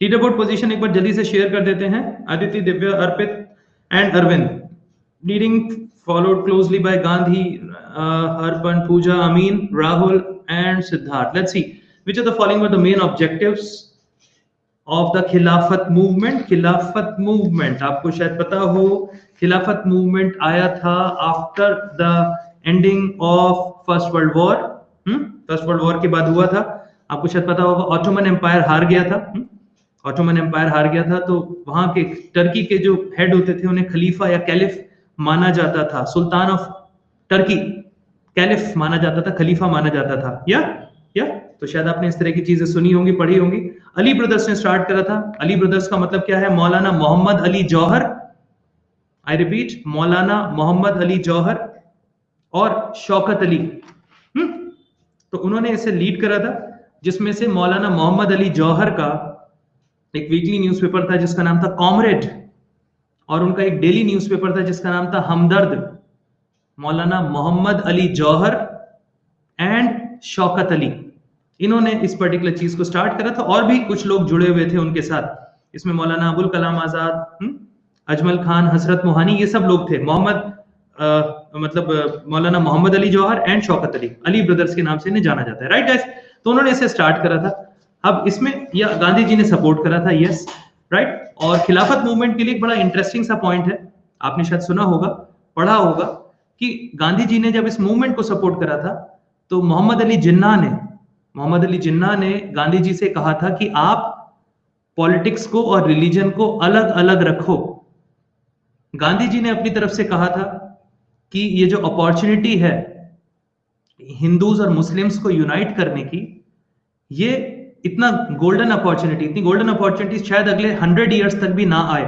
Leader board position एक बार जल्दी से शेयर कर देते हैं। Aditya, Divya, Arpit and Arvind. Leading followed closely by Gandhi, Arpan, Pooja, Amin, Rahul and Siddharth. Let's see which of the following were the main objectives of the खिलाफत मूवमेंट। खिलाफत मूवमेंट आपको शायद पता हो, खिलाफत मूवमेंट आया था after the ending of first world war. First world war के बाद हुआ था, आपको शायद पता होगा। ऑटोमन एम्पायर हार गया था, ऑटोमन एम्पायर हार गया था, तो वहां के टर्की के जो हेड होते थे उन्हें खलीफा या कैलिफ माना जाता था। सुल्तान ऑफ टर्की कैलिफ माना जाता था, खलीफा माना जाता था, या तो शायद आपने इस तरह की चीजें सुनी होंगी, पढ़ी होंगी। अली ब्रदर्स ने स्टार्ट करा था। अली ब्रदर्स का मतलब क्या है? मौलाना मोहम्मद अली जौहर। आई रिपीट, मौलाना मोहम्मद अली जौहर और शौकत अली। तो उन्होंने इसे लीड करा था, जिसमें से मौलाना मोहम्मद अली जौहर का एक वीकली न्यूज़पेपर था जिसका नाम था कॉमरेड, और उनका एक डेली न्यूज़पेपर था जिसका नाम था हमदर्द। मौलाना मोहम्मद अली जौहर एंड शौकत अली, इन्होंने इस पर्टिकुलर चीज को स्टार्ट करा था, और भी कुछ लोग जुड़े हुए थे उनके साथ। इसमें मौलाना अबुल कलाम आजाद, अजमल खान, हजरत मोहानी, ये सब लोग थे। मौलाना मोहम्मद अली जौहर एंड शौकत अली, अली ब्रदर्स के नाम से इन्हें जाना जाता है, राइट गाइस? तो उन्होंने इसे स्टार्ट करा था। अब इसमें या गांधी जी ने सपोर्ट करा था, यस राइट। और खिलाफत मूवमेंट के लिए एक बड़ा इंटरेस्टिंग सा पॉइंट है, आपने शायद सुना होगा, पढ़ा होगा, कि गांधी जी ने जब इस मूवमेंट को सपोर्ट करा था तो मोहम्मद अली जिन्ना ने गांधी जी से कहा था कि आप पॉलिटिक्स को और रिलीजन को अलग अलग रखो। गांधी जी ने अपनी तरफ से कहा था कि ये जो अपॉर्चुनिटी है हिंदूज और मुस्लिम्स को यूनाइट करने की, ये इतनी गोल्डन अपॉर्चुनिटी शायद अगले 100 ईयर्स तक भी ना आए।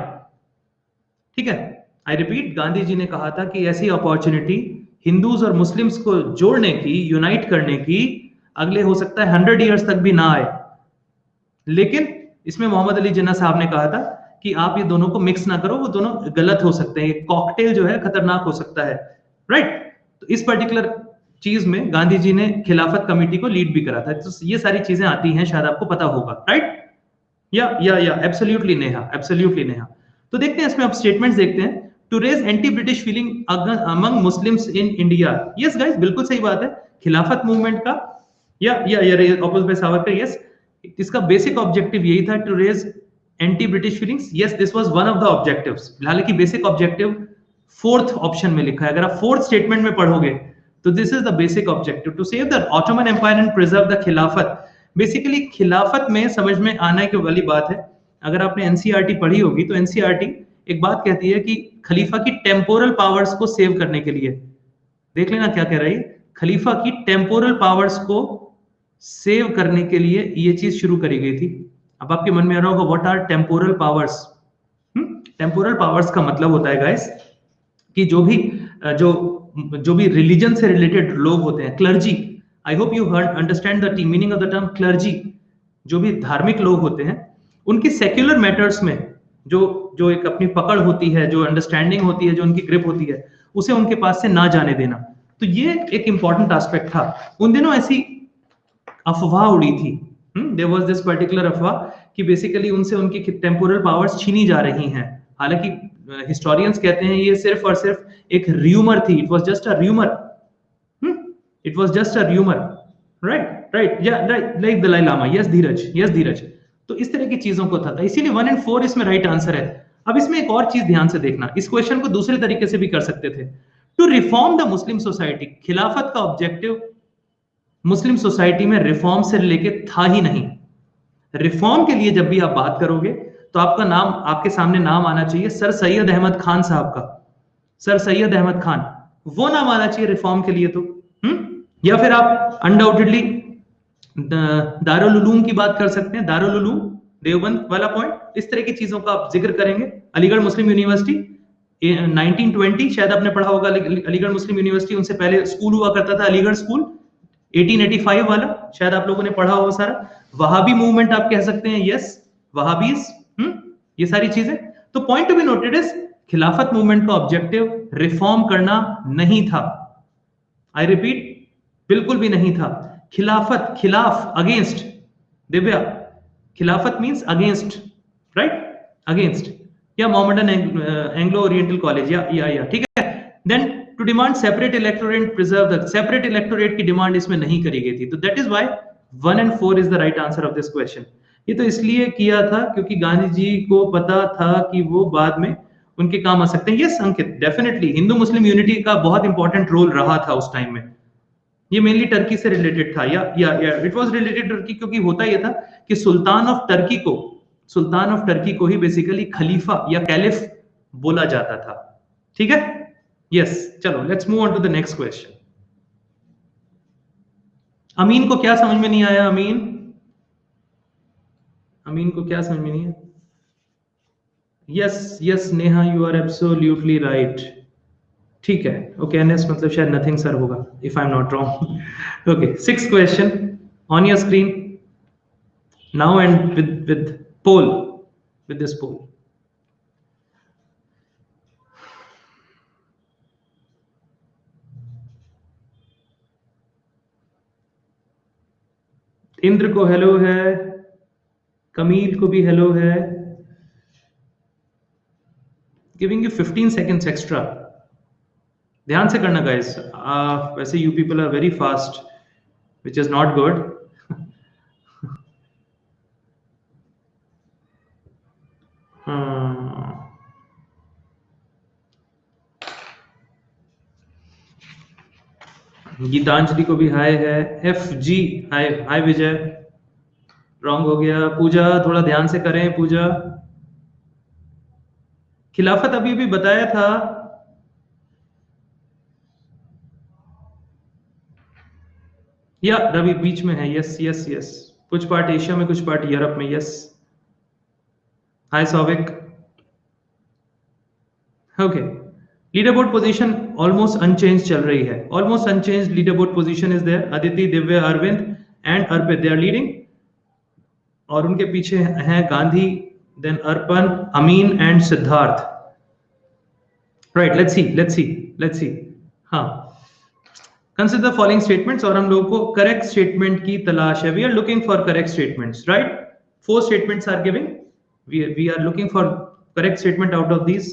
ठीक है, आई रिपीट, गांधी जी ने कहा था कि ऐसी अपॉर्चुनिटी हिंदूज और मुस्लिम्स को जोड़ने की, यूनाइट करने की, अगले हो सकता है 100 ईयर्स तक भी ना आए। लेकिन इसमें मोहम्मद अली जिन्ना साहब ने कहा था कि आप ये दोनों को मिक्स ना करो, वो दोनों गलत हो सकते हैं, ये कॉकटेल जो है खतरनाक हो सकता है, राइट? तो इस पर्टिकुलर चीज में गांधी जी ने खिलाफत कमेटी को लीड भी करा था। तो ये सारी चीजें आती हैं, शायद आपको पता होगा, राइट? या एब्सोल्युटली नेहा, एब्सोल्युटली नेहा। तो देखते हैं इसमें, अब स्टेटमेंट्स देखते हैं। To raise anti British feeling among Muslims in India. Yes guys, बिल्कुल सही बात है। खिलाफत मूवमेंट का या ऑपोज बाय सावरकर, यस, इसका बेसिक ऑब्जेक्टिव यही था, to raise anti British feelings. Yes, this was one of the objectives. हालांकि बेसिक ऑब्जेक्टिव फोर्थ ऑप्शन में लिखा है, अगर आप फोर्थ स्टेटमेंट में पढ़ोगे तो this is the basic objective, to save the Ottoman empire and preserve the Khilafat. Basically खिलाफत में समझ में आना की वाली बात है। अगर आपने एनसीईआरटी पढ़ी होगी तो एनसीईआरटी एक बात कहती है कि खलीफा की टेम्पोरल पावर्स को सेव करने के लिए, देख लेना क्या कह रही है, खलीफा की टेम्पोरल पावर्स को सेव करने के लिए ये चीज शुरू करी गई थी। अब आपके मन में आ रहा होगा, what are temporal powers? Temporal powers का मतलब होता है गाइस कि जो भी रिलीजन से रिलेटेड लोग होते हैं, clergy, I hope you understand the meaning of the term clergy. जो भी धार्मिक लोग होते हैं, उनकी सेक्युलर मैटर्स में जो एक अपनी पकड़ होती है, जो अंडरस्टैंडिंग होती है, जो उनकी ग्रिप होती है, उसे उनके पास से ना जाने देना। तो ये एक इंपॉर्टेंट एस्पेक्ट था। उन दिनों ऐसी अफवाह उड़ी थी, देयर वाज दिस पर्टिकुलर अफवाह कि बेसिकली उनसे उनकी टेम्पोरल पावर्स छीनी जा रही हैं। हालांकि हिस्टोरियंस कहते हैं ये सिर्फ और सिर्फ एक र्यूमर थी, it was just a rumour, it was just a rumour, right, yeah right, like Dalai Lama, yes Dheeraj. तो इस तरह की चीजों को था, इसीलिए 1 और 4 इसमें राइट आंसर है। अब इसमें एक और चीज ध्यान से देखना, इस क्वेश्चन को दूसरे तरीके से भी कर सकते थे। To reform the Muslim society, खिलाफत का ऑब्जेक्टिव मुस्लिम सोसाइटी में रिफॉर्म से रिलेटेड था ही नहीं। रिफॉर्म के लिए जब भी आप बात करोगे तो आपका नाम, आपके सामने नाम आना चाहिए सर सैयद अहमद खान साहब का, सर सैयद अहमद खान, वो नाम आना चाहिए रिफॉर्म के लिए तो। या फिर आप अनडाउटेडली दारुल उलूम की बात कर सकते हैं, दारुल उलूम देवबंद वाला पॉइंट, इस तरह की चीजों का आप जिक्र करेंगे। अलीगढ़ मुस्लिम यूनिवर्सिटी 1920 शायद आपने पढ़ा होगा, अलीगढ़ मुस्लिम यूनिवर्सिटी, उनसे पहले स्कूल हुआ करता था अलीगढ़ स्कूल 1885 वाला, शायद आप लोगों ने पढ़ा हो सारा। वहाबी मूवमेंट आप कह सकते हैं, यस वहाबीज, ये सारी चीजें। तो point to be noted is खिलाफत मूवमेंट का ऑब्जेक्टिव रिफॉर्म करना नहीं था। आई रिपीट, बिल्कुल भी नहीं था। खिलाफत, खिलाफ, against, Divya, Khilafat means against, right, against, या मोहम्मदन एंग्लो ओरिएंटल कॉलेज, या ठीक है। Then to demand separate electorate, preserve the separate electorate की डिमांड इसमें नहीं करी गई थी। तो that is why 1 and 4 is the right answer of this question. ये तो इसलिए किया था क्योंकि गांधी जी को पता था कि वो बाद में उनके काम आ सकते हैं। यस अंकित, डेफिनेटली हिंदू मुस्लिम यूनिटी का बहुत इंपॉर्टेंट रोल रहा था उस टाइम में। ये मेनली टर्की से रिलेटेड था, या इट वाज रिलेटेड टर्की, क्योंकि होता यह था कि सुल्तान ऑफ टर्की को ही बेसिकली खलीफा या कैलिफ बोला जाता था। ठीक है, यस। चलो let's move on to the next question. Amin को क्या समझ में नहीं आया? अमीन को क्या समझ में नहीं आया? Yes yes Neha, you are absolutely right. ठीक है, ओके, एनएस मतलब शायद नथिंग सर होगा, if I am not wrong. Okay, 6th question on your screen now and with poll, with this poll. Indra को हेलो है, कमील को भी हेलो है, गिविंग यू 15 seconds एक्स्ट्रा। ध्यान से करना गाइस, वैसे you people are very fast, which is not good. Gitanjali को भी हाय है, एफ जी हाय, हाय विजय, रॉन्ग हो गया। पूजा थोड़ा ध्यान से करें, पूजा। खिलाफत अभी भी बताया था, या रवि बीच में है, यस यस यस, कुछ पार्ट एशिया में, कुछ पार्ट यूरोप में, yes. Hi Souvik, okay. Leader board position almost unchanged चल रही है, almost unchanged leader board position is there. Aditi, Divya, Arvind and Arpit, they are leading, और उनके पीछे हैं Gandhi, then Arpan, Amin and Siddharth. Right, let's see. हाँ, कंसिडर द फॉलोइंग स्टेटमेंट्स, और हम लोगों को करेक्ट स्टेटमेंट की तलाश है। We are looking for correct statements, right? 4 statements are giving, we are looking for correct statement out of these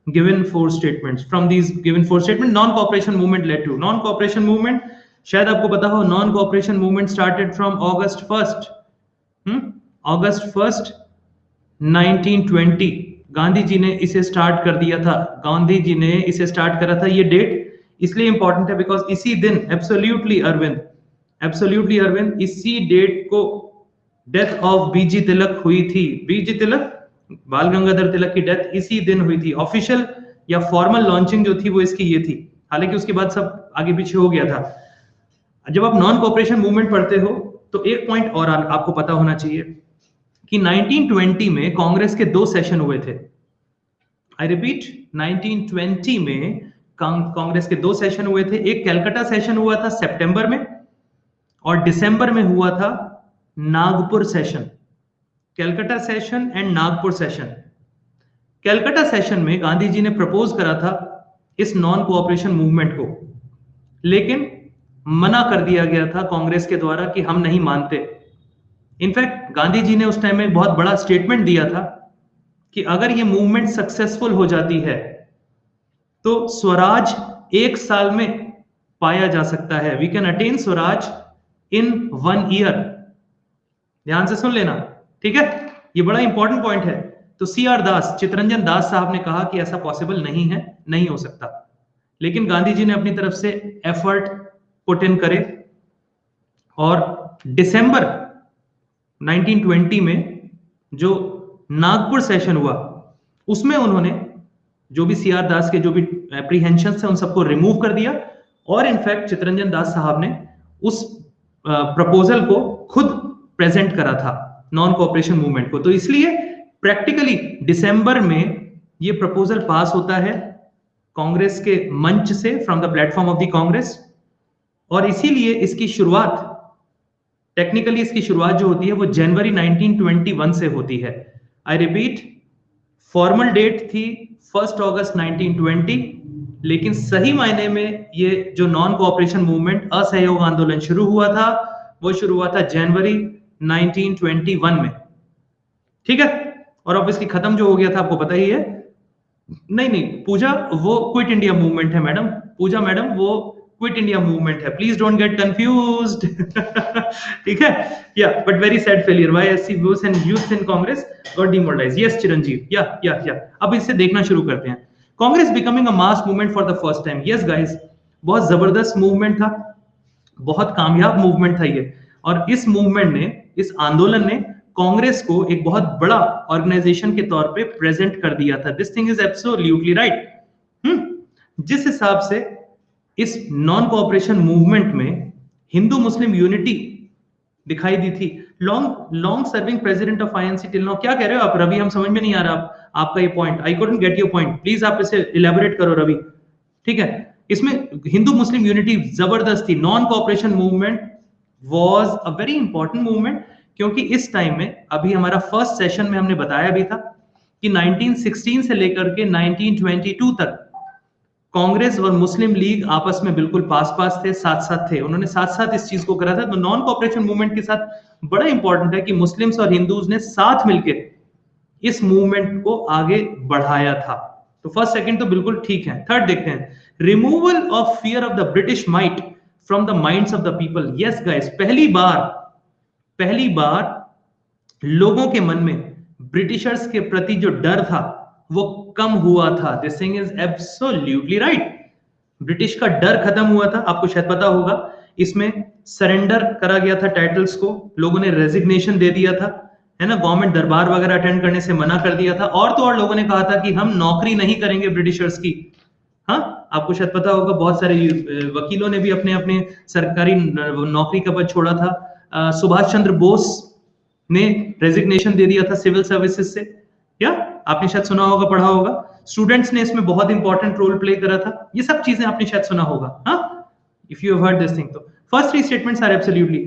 given 4 statements. From these given 4 statements, non cooperation movement led to, non cooperation movement शायद आपको पता हो, non cooperation movement started from August 1st, August 1st 1920 Gandhi ji ने इसे start कर दिया था, गांधी जी ने इसे स्टार्ट करा था। ये डेट इसलिए इंपॉर्टेंट है बिकॉज इसी दिन एब्सोल्युटली अरविंद इसी डेट को डेथ ऑफ बीजी तिलक हुई थी। बीजी तिलक, बाल गंगाधर तिलक की डेथ इसी दिन हुई थी। ऑफिशियल या फॉर्मल लॉन्चिंग जो थी वो इसकी ये थी, हालांकि उसके बाद सब आगे पीछे हो गया था। जब आप नॉन कोऑपरेशन मूवमेंट पढ़ते हो तो एक पॉइंट और आपको पता होना चाहिए कि 1920 में कांग्रेस के 2 सेशन हुए थे। आई रिपीट, 1920 में कांग्रेस के 2 सेशन हुए थे। एक कलकत्ता सेशन हुआ था सितंबर में, और दिसंबर में हुआ था Nagpur session. Calcutta session and Nagpur session. Calcutta session में गांधी जी ने प्रपोज करा था इस नॉन कोऑपरेशन मूवमेंट को, लेकिन मना कर दिया गया था कांग्रेस के द्वारा कि हम नहीं मानते। इनफैक्ट गांधी जी ने उस टाइम में बहुत बड़ा स्टेटमेंट दिया था कि अगर ये मूवमेंट सक्सेसफुल हो जाती है तो स्वराज 1 साल में पाया जा सकता है। We can attain Swaraj in 1 year. ध्यान से सुन लेना, ठीक है, ये बड़ा इंपॉर्टेंट पॉइंट है। तो CR दास, चितरंजन दास साहब ने कहा कि ऐसा पॉसिबल नहीं है, नहीं हो सकता, लेकिन गांधी जी ने अपनी तरफ से एफर्ट पुट इन करे और दिसंबर 1920 में जो नागपुर सेशन हुआ उसमें उन्होंने जो भी सी आर दास के जो भी एप्रीहेंशन थे उन सबको रिमूव कर दिया और इनफैक्ट चित्तरंजन दास साहब ने उस प्रपोजल को खुद प्रेजेंट करा था नॉन कोऑपरेशन मूवमेंट को। तो इसलिए प्रैक्टिकली दिसंबर में ये प्रपोजल पास होता है कांग्रेस के मंच से, from the platform of the Congress, और इसीलिए इसकी शुरुआत टेक्निकली इसकी शुरुआत जो होती है वो जनवरी 1921 से होती है। आई रिपीट, फॉर्मल डेट थी 1 अगस्त 1920, लेकिन सही मायने में ये जो नॉन कोऑपरेशन मूवमेंट असहयोग आंदोलन शुरू हुआ था वो शुरू हुआ था जनवरी 1921 में, ठीक है। और ऑब्वियसली खत्म जो हो गया था आपको पता ही है। नहीं पूजा, वो क्विट इंडिया मूवमेंट है मैडम, पूजा मैडम वो क्विट इंडिया मूवमेंट है, प्लीज डोंट गेट कंफ्यूज्ड। ठीक है, yeah but very sad failure, YSC वोस and youth in Congress got demoralised. Yes Chiranjeev, yeah अब इसे देखना शुरू करते हैं। Congress becoming a mass movement for the first time. Yes guys, बहुत जबरदस्त मूवमेंट था, बहुत कामयाब मूवमेंट था ये, और इस मूवमेंट ने, इस आंदोलन ने कांग्रेस को एक बहुत बड़ा ऑर्गेनाइजेशन के तौर पे प्रेजेंट कर दिया था। This thing is absolutely right. जिस हिसाब से इस नॉन कोऑपरेशन मूवमेंट में हिंदू मुस्लिम यूनिटी दिखाई दी थी, long serving president of INC till now. क्या कह रहे हो आप रवि, हम समझ में नहीं आ रहा आपका ये point, I couldn't get your point, please आप इसे इलेबोरेट करो रवि। ठीक है, इसमें हिंदू मुस्लिम यूनिटी जबरदस्त थी। Non cooperation movement was a very important movement, क्योंकि इस टाइम में अभी हमारा फर्स्ट सेशन में हमने बताया भी था कि 1916 से लेकर के 1922 तक कांग्रेस और मुस्लिम लीग आपस में बिल्कुल पास पास थे, साथ साथ थे, उन्होंने साथ साथ इस चीज को करा था। तो नॉन कोऑपरेशन मूवमेंट के साथ बड़ा इंपॉर्टेंट है कि मुस्लिम्स और हिंदूज ने साथ मिलकर इस मूवमेंट को आगे बढ़ाया था। तो फर्स्ट सेकंड तो बिल्कुल ठीक है। थर्ड देखते हैं, removal of fear of the British might from the minds of the people. Yes guys, पहली बार लोगों के मन में ब्रिटिशर्स के प्रति जो डर था वो कम हुआ था। This thing is absolutely right. British का डर खत्म हुआ था, आपको शायद पता होगा। इसमें सरेंडर करा गया था टाइटल्स को, लोगों ने रेजिग्नेशन दे दिया था, है ना, गवर्नमेंट दरबार वगैरह अटेंड करने से मना कर दिया था, और तो और लोगों ने कहा था कि हम नौकरी नहीं करेंगे ब्रिटिशर्स की। हाँ, आपको शायद पता होगा, बहुत सारे वकीलों ने भी अपने अपने सरकारी नौकरी का पद छोड़ा था। सुभाष चंद्र बोस ने रेजिग्नेशन दे दिया था सिविल सर्विसेज से, या आपने शायद सुना होगा, पढ़ा होगा। स्टूडेंट्स ने इसमें बहुत इंपॉर्टेंट रोल प्ले करा था। ये सब चीजें आपने शायद सुना होगा, हाँ, if you have heard this thing. तो first three statements are absolutely.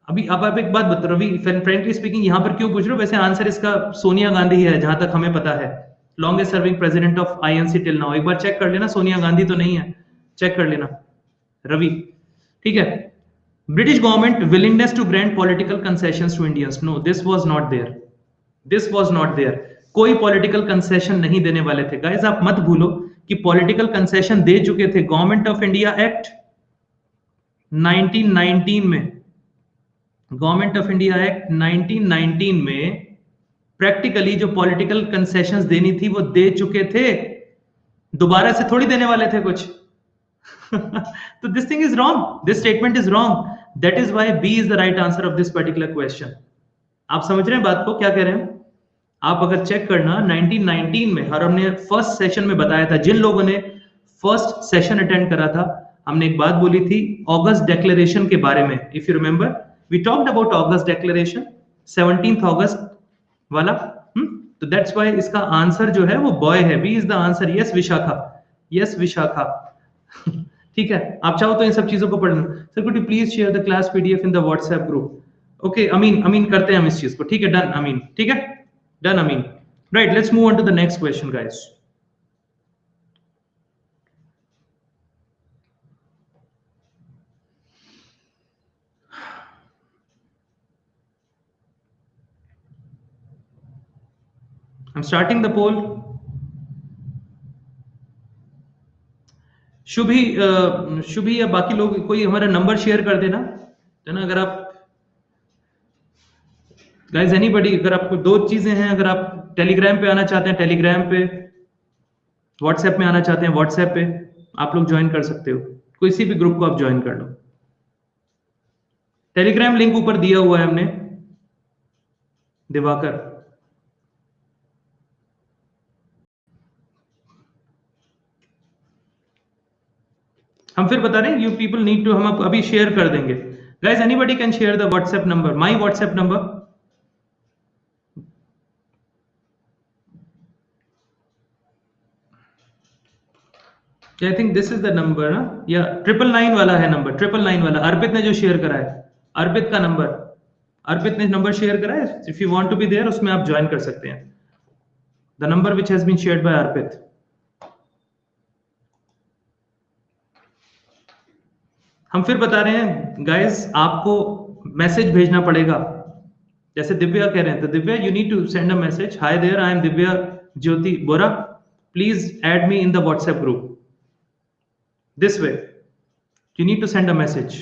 अभी अब आप एक बात बता रवि, फ्रेंकली स्पीकिंग यहाँ पर क्यों पूछ रहे हो? वैसे आंसर इसका सोनिया गांधी है, जहां तक हमें पता है, longest serving president of INC till now. एक बार चेक कर लेना, सोनिया गांधी तो नहीं है, चेक कर लेना रवि, ठीक है। British government willingness to grant political concessions to Indians. No, this was not there. This was not there. कोई political concession नहीं देने वाले थे। Guys, आप मत भूलो कि political concession दे चुके थे। Government of India Act 1919 में, Government of India Act 1919 में practically जो political concessions देनी थी वो दे चुके थे, दोबारा से थोड़ी देने वाले थे कुछ। तो this thing is wrong. This statement is wrong. That is why B is the right answer of this particular question. आप समझ रहे हैं बात को, क्या कह रहे हैं? आप अगर चेक करना 1919 में, और हमने फर्स्ट सेशन में बताया था, जिन लोगों ने फर्स्ट सेशन अटेंड करा था, हमने एक बात बोली थी ऑगस्ट डिक्लेरेशन के बारे में। If you remember, we talked about August declaration, 17 अगस्त वाला। तो दैट्स व्हाई इसका आंसर जो है वो बॉय है। B is the answer. Yes Vishakha, yes Vishakha. ठीक है, आप चाहो तो इन सब चीजों को पढ़ना। Sir could you please share the class PDF in the WhatsApp group. Okay Amin करते हैं हम इस चीज को, ठीक है, डन अमीन, ठीक है, done Amin. Right, let's move on to the next question guys. I'm starting the poll. Shubhi या बाकी लोग कोई हमारा नंबर शेयर कर देना, है ना। अगर आप गाइस एनीबॉडी, अगर आपको दो चीजें हैं, अगर आप टेलीग्राम पे आना चाहते हैं टेलीग्राम पे, व्हाट्सएप में आना चाहते हैं व्हाट्सएप पे, आप लोग ज्वाइन कर सकते हो, किसी भी ग्रुप को आप ज्वाइन कर लो। टेलीग्राम लिंक ऊपर दिया हुआ है हमने, दिवाकर। हम फिर बता रहे हैं, यू पीपल नीड टू, हम अभी शेयर कर देंगे। Guys anybody can share the WhatsApp number, my WhatsApp number. I think this is the number ना, या 999 वाला है नंबर, 999 वाला अर्पित ने जो शेयर करा है, अर्पित का नंबर, अर्पित ने नंबर शेयर करा है। If you want to be there, उसमें आप ज्वाइन कर सकते हैं। The number which has been shared by Arpit. हम फिर बता रहे हैं गाइस, आपको मैसेज भेजना पड़ेगा। जैसे दिव्या कह रहे हैं, तो Divya you need to send a message, hi there I am Divya Jyoti Bora, please add me in the WhatsApp group. This way, you need to send a message.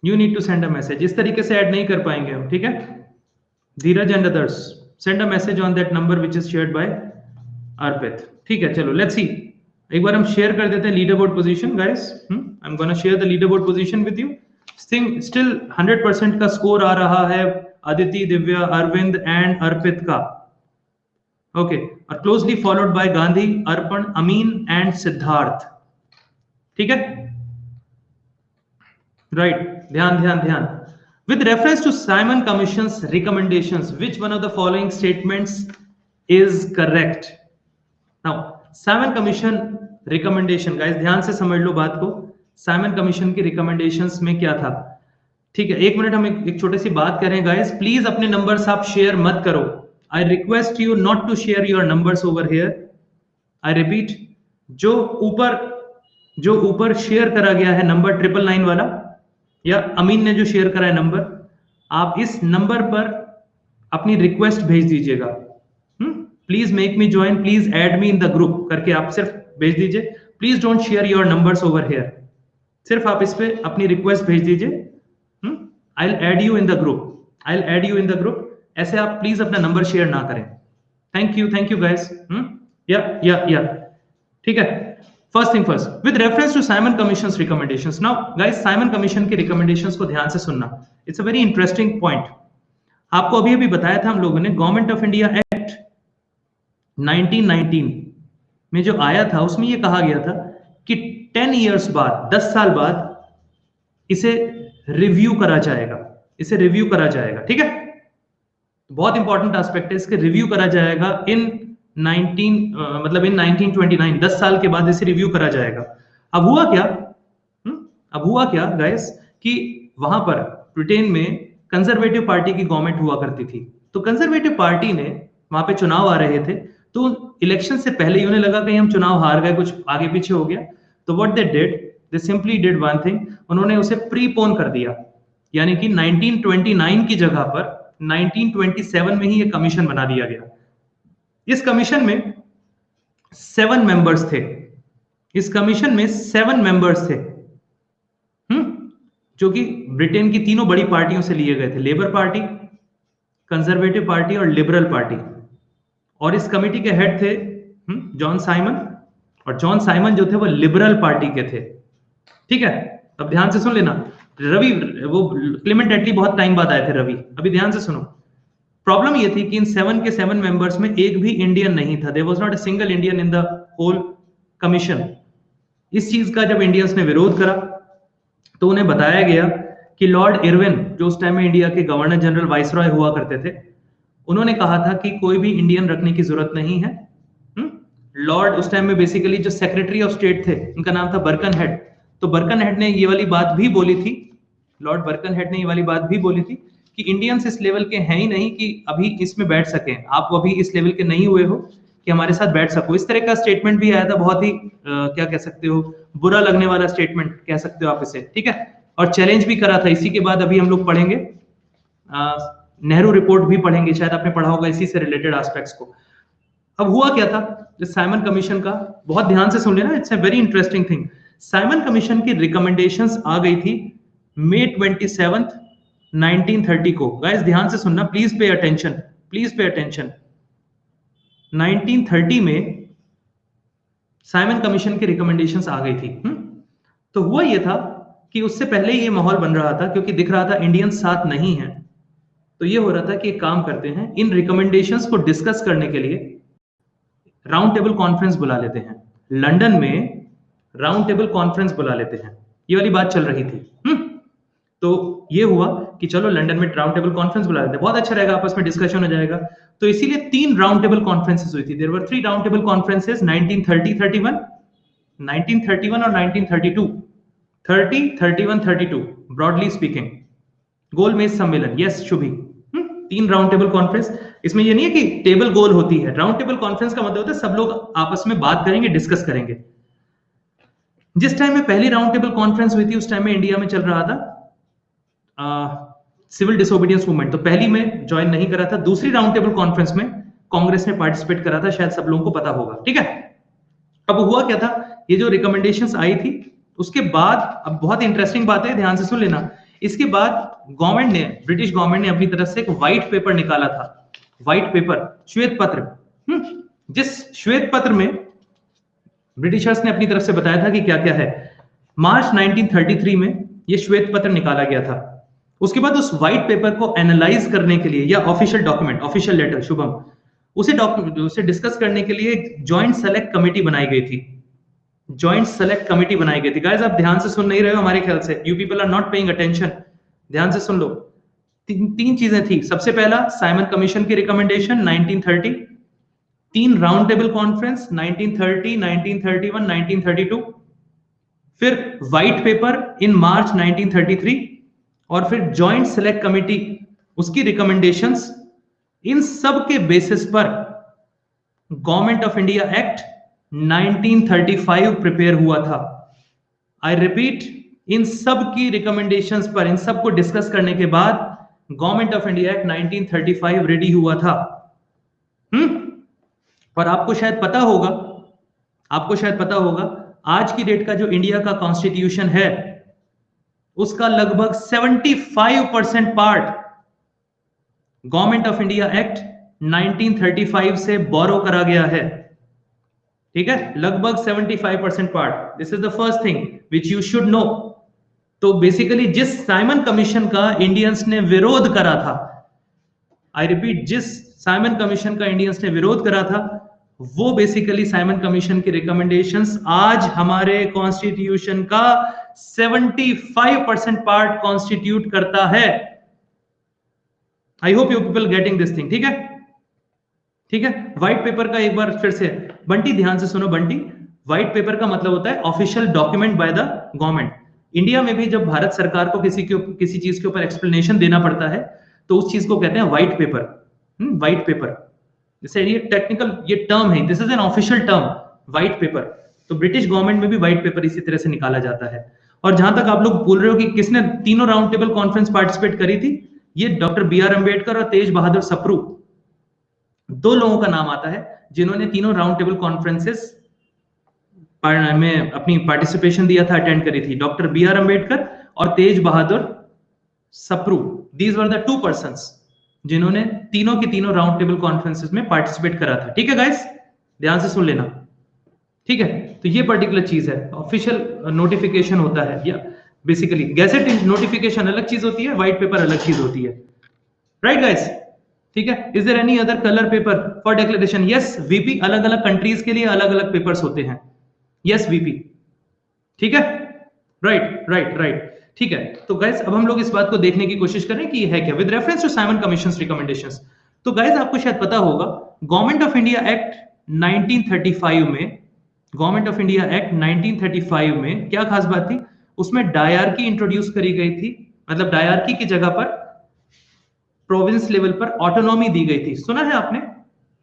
You need to send a message. इस तरीके से add नहीं कर पाएंगे हम, ठीक है? Dheeraj and others, send a message on that number which is shared by अर्पित। ठीक है, चलो लेट्स सी, एक बार हम शेयर कर देते हैं leader board position guys. I am gonna share the leader board position with you. Still 100% का स्कोर आ रहा है अदिति, दिव्या, अरविंद एंड अर्पित का। ओके, और closely followed by Gandhi, Arpan, Amin and Siddharth. ठीक है, राइट, ध्यान ध्यान ध्यान। With reference to Simon Commissions recommendations, which one of the following statements is correct? Now Simon Commission recommendation, guys ध्यान से समझ लो बात को। साइमन कमीशन की रिकमेंडेशंस में क्या था? ठीक है, एक मिनट, हम एक छोटी सी बात करें गाइस, प्लीज अपने नंबर्स आप शेयर मत करो। I request you not to share your numbers over here. I repeat, जो ऊपर शेयर करा गया है नंबर 999 वाला, या अमीन ने जो शेयर करा है नंबर, आप इस नंबर पर अपनी रिक्वेस्ट भेज दीजिएगा। Please make me join, please add me in the group करके आप सिर्फ भेज दीजिए। Please don't share your numbers over here, सिर्फ आप इस पे अपनी रिक्वेस्ट भेज दीजिए। I will add you in the group, I will add you in the group. ऐसे आप प्लीज अपना नंबर शेयर ना करें। Thank you guys. या ठीक है। First thing first, with reference to Simon Commissions recommendations. Now guys, Simon commission के recommendations को ध्यान से सुनना, it's a very interesting point. आपको अभी बताया था हम लोगों ने, गवर्नमेंट ऑफ इंडिया एक्ट 1919 में जो आया था, उसमें ये कहा गया था कि 10 इयर्स बाद, 10 साल बाद इसे रिव्यू करा जाएगा, इसे रिव्यू करा जाएगा। ठीक है, बहुत इंपॉर्टेंट एस्पेक्ट है, इसके रिव्यू करा जाएगा इन 1929, 10 साल के बाद इसे रिव्यू करा जाएगा। अब हुआ क्या गाइस, कि वहां पर ब्रिटेन में कंजर्वेटिव पार्टी की गवर्नमेंट हुआ करती थी। तो कंजर्वेटिव पार्टी ने, वहां पे चुनाव आ रहे थे, तो इलेक्शन से पहले ही उन्हें लगा कि हम चुनाव हार गए, कुछ आगे पीछे हो गया। तो what they did, they simply did one thing, उन्होंने उसे प्रीपोन कर दिया, यानी कि 1929 की जगह पर 1927 में ही एक कमीशन बना दिया गया। इस कमीशन में 7 मेंबर्स थे, इस कमीशन में 7 मेंबर्स थे, जो कि ब्रिटेन की तीनों बड़ी पार्टियों से लिए गए थे, लेबर पार्टी, कंजर्वेटिव पार्टी और लिबरल पार्टी। और इस कमेटी के हेड थे जॉन साइमन, और जॉन साइमन जो थे वो लिबरल पार्टी के थे। ठीक है, अब ध्यान से सुन लेना। रवि, वो क्लेमेंट एटली बहुत टाइम बाद आए थे रवि। अभी ध्यान से सुनो, प्रॉब्लम ये थी कि इन 7 के 7 मेंबर्स में एक भी इंडियन नहीं था। There was not a single Indian in the whole commission. इस चीज का जब इंडियंस ने विरोध करा, तो उन्हें बताया गया कि लॉर्ड इरविन, जो उस टाइम में इंडिया के गवर्नर जनरल वाइसरॉय हुआ करते थे, उन्होंने कहा था कि कोई भी इंडियन रखने की जरूरत नहीं है। लॉर्ड, उस टाइम में बेसिकली जो सेक्रेटरी ऑफ स्टेट थे, उनका नाम था बर्कन हेड। तो बर्कन हेड ने ये वाली बात भी बोली थी, लॉर्ड बर्कन हेड ने ये वाली बात भी बोली थी कि इंडियंस इस लेवल के हैं ही नहीं कि अभी इसमें बैठ सकें, आप अभी इस लेवल के नहीं हुए हो कि हमारे साथ बैठ सको। इस तरह का स्टेटमेंट भी आया था, बहुत ही क्या कह सकते हो, बुरा लगने वाला स्टेटमेंट कह सकते हो आप इसे। ठीक है, और चैलेंज भी करा था। इसी के बाद अभी हम लोग पढ़ेंगे, नेहरू रिपोर्ट भी पढ़ेंगे, शायद आपने पढ़ा होगा इसी से रिलेटेड एस्पेक्ट्स को। अब हुआ क्या था इस साइमन कमीशन का, बहुत ध्यान से सुन लेना, it's a very interesting thing. Simon Commission की रिकमेंडेशंस आ गई थी May 27, 1930 को। गाइस ध्यान से सुनना, please pay attention, please pay attention. 1930 में साइमन कमीशन की रिकमेंडेशंस आ गई थी। तो हुआ ये था कि उससे पहले ही ये माहौल बन रहा था, क्योंकि दिख रहा था इंडियन साथ नहीं है, तो ये हो रहा था कि एक काम करते हैं, इन रिकमेंडेशंस को डिस्कस करने के लिए राउंड टेबल कॉन्फ्रेंस बुला लेते हैं। लंदन में राउंड टेबल कॉन्फ्रेंस बुला लेते हैं, ये वाली बात चल रही थी। तो ये हुआ कि चलो लंदन में राउंड टेबल कॉन्फ्रेंस बुला लेते हैं, बहुत अच्छा रहेगा, आपस में डिस्कशन हो जाएगा। तो इसीलिए 3 राउंड टेबल कॉन्फ्रेंसेस हुई थी। There were 3 round table conferences, 1930-31, 1931 और 1932। 30, 31, 32 ब्रॉडली स्पीकिंग। गोलमेज सम्मेलन, yes Shubhi. 3 round table conference. इसमें ये नहीं है कि टेबल गोल होती है, राउंड टेबल कॉन्फ्रेंस का मतलब होता है सब लोग आपस में बात करेंगे, डिस्कस करेंगे। जिस टाइम में पहली राउंड टेबल कॉन्फ्रेंस हुई थी, उस टाइम में इंडिया में चल रहा था सिविल डिसोबीडियंस मूवमेंट, तो पहली में ज्वाइन नहीं करा था। दूसरी राउंड टेबल कॉन्फ्रेंस में कांग्रेस ने पार्टिसिपेट करा था, शायद सब लोगों को पता होगा, ठीक है। अब हुआ क्या था, ये जो रिकमेंडेशंस आई थी, उसके बाद, अब बहुत इंटरेस्टिंग बात है, ध्यान से सुन लेना। इसके बाद गवर्नमेंट ने, ब्रिटिश गवर्नमेंट ने अपनी तरफ से एक व्हाइट पेपर निकाला था, व्हाइट पेपर, श्वेत पत्र। जिस श्वेत पत्र में ब्रिटिशर्स ने अपनी तरफ से बताया था कि क्या क्या है। मार्च 1933 में ये श्वेत पत्र निकाला गया था। उसके बाद उस व्हाइट पेपर को एनालाइज करने के लिए, या official document, official letter, Shubham, उसे डिस्कस करने के लिए जॉइंट सेलेक्ट कमेटी बनाई गई थी। जॉइंट सेलेक्ट कमेटी बनाई गई थी। गाइस आप ध्यान से सुन नहीं रहे हो हमारे ख्याल से, you people are not paying attention, ध्यान से सुन लो। तीन चीजें थी। सबसे पहला साइमन कमीशन की रिकमेंडेशन 1930, 3 राउंड टेबल कॉन्फ्रेंस 1930, 1931, 1932, फिर व्हाइट पेपर इन मार्च 1933, और फिर जॉइंट सेलेक्ट कमेटी, उसकी रिकमेंडेशंस। इन सब के बेसिस पर government of India act 1935 prepare हुआ था। आई रिपीट, इन सब की रिकमेंडेशंस पर, इन सब को डिस्कस करने के बाद government of India act 1935 ready हुआ था। और आपको शायद पता होगा, आज की डेट का जो इंडिया का कॉन्स्टिट्यूशन है, उसका लगभग 75% part government of India act 1935 से बोरो करा गया है, ठीक है, लगभग 75% part. This is the first thing which you should know. तो बेसिकली जिस साइमन कमीशन का इंडियंस ने विरोध करा था, आई रिपीट, जिस साइमन कमीशन का इंडियंस ने विरोध करा था, वो बेसिकली साइमन कमीशन की रिकमेंडेशंस आज हमारे कॉन्स्टिट्यूशन का 75% पार्ट कॉन्स्टिट्यूट करता है। I hope you people getting this thing, ठीक है, ठीक है। व्हाइट पेपर का एक बार फिर से, बंटी ध्यान से सुनो बंटी, व्हाइट पेपर का मतलब होता है official document by the government. India में भी जब भारत सरकार को किसी चीज के ऊपर एक्सप्लेनेशन देना पड़ता है, तो उस चीज को कहते हैं व्हाइट पेपर। व्हाइट पेपर, जैसे ये टेक्निकल ये टर्म है, this is an official term, white paper. तो ब्रिटिश गवर्नमेंट में भी व्हाइट पेपर इसी तरह से निकाला जाता है। और जहां तक आप लोग बोल रहे हो कि किसने तीनों राउंड टेबल कॉन्फ्रेंस पार्टिसिपेट करी थी, ये डॉक्टर B.R. अम्बेडकर और तेज बहादुर सप्रू, 2 लोगों का नाम आता है जिन्होंने तीनों राउंड टेबल कॉन्फ्रेंसेस में अपनी पार्टिसिपेशन दिया था, अटेंड करी थी। Doctor B.R. अम्बेडकर और Tej Bahadur Sapru, these were the 2 persons जिन्होंने तीनों की तीनों राउंड टेबल कॉन्फ्रेंसेस में पार्टिसिपेट करा था, ठीक है गाइस, ध्यान से सुन लेना, ठीक है। तो ये पर्टिकुलर चीज है, ऑफिशियल नोटिफिकेशन होता है, या बेसिकली गैजेट नोटिफिकेशन अलग चीज होती है, व्हाइट पेपर अलग चीज होती है, राइट गाइस, ठीक है। Is there any other colour paper for declaration? Yes VP, अलग अलग कंट्रीज के लिए अलग अलग पेपर्स होते हैं, यस वीपी, ठीक है, राइट राइट राइट, ठीक है। तो गाइस अब हम लोग इस बात को देखने की कोशिश करें कि ये है क्या, with reference to Simon Commissions recommendations. तो गाइस आपको शायद पता होगा, गवर्नमेंट ऑफ इंडिया एक्ट 1935 में, गवर्नमेंट ऑफ इंडिया एक्ट 1935 में क्या खास बात थी, उसमें डायरकी इंट्रोड्यूस करी गई थी, मतलब डायरकी की जगह पर प्रोविंस लेवल पर ऑटोनॉमी दी गई थी। सुना है आपने?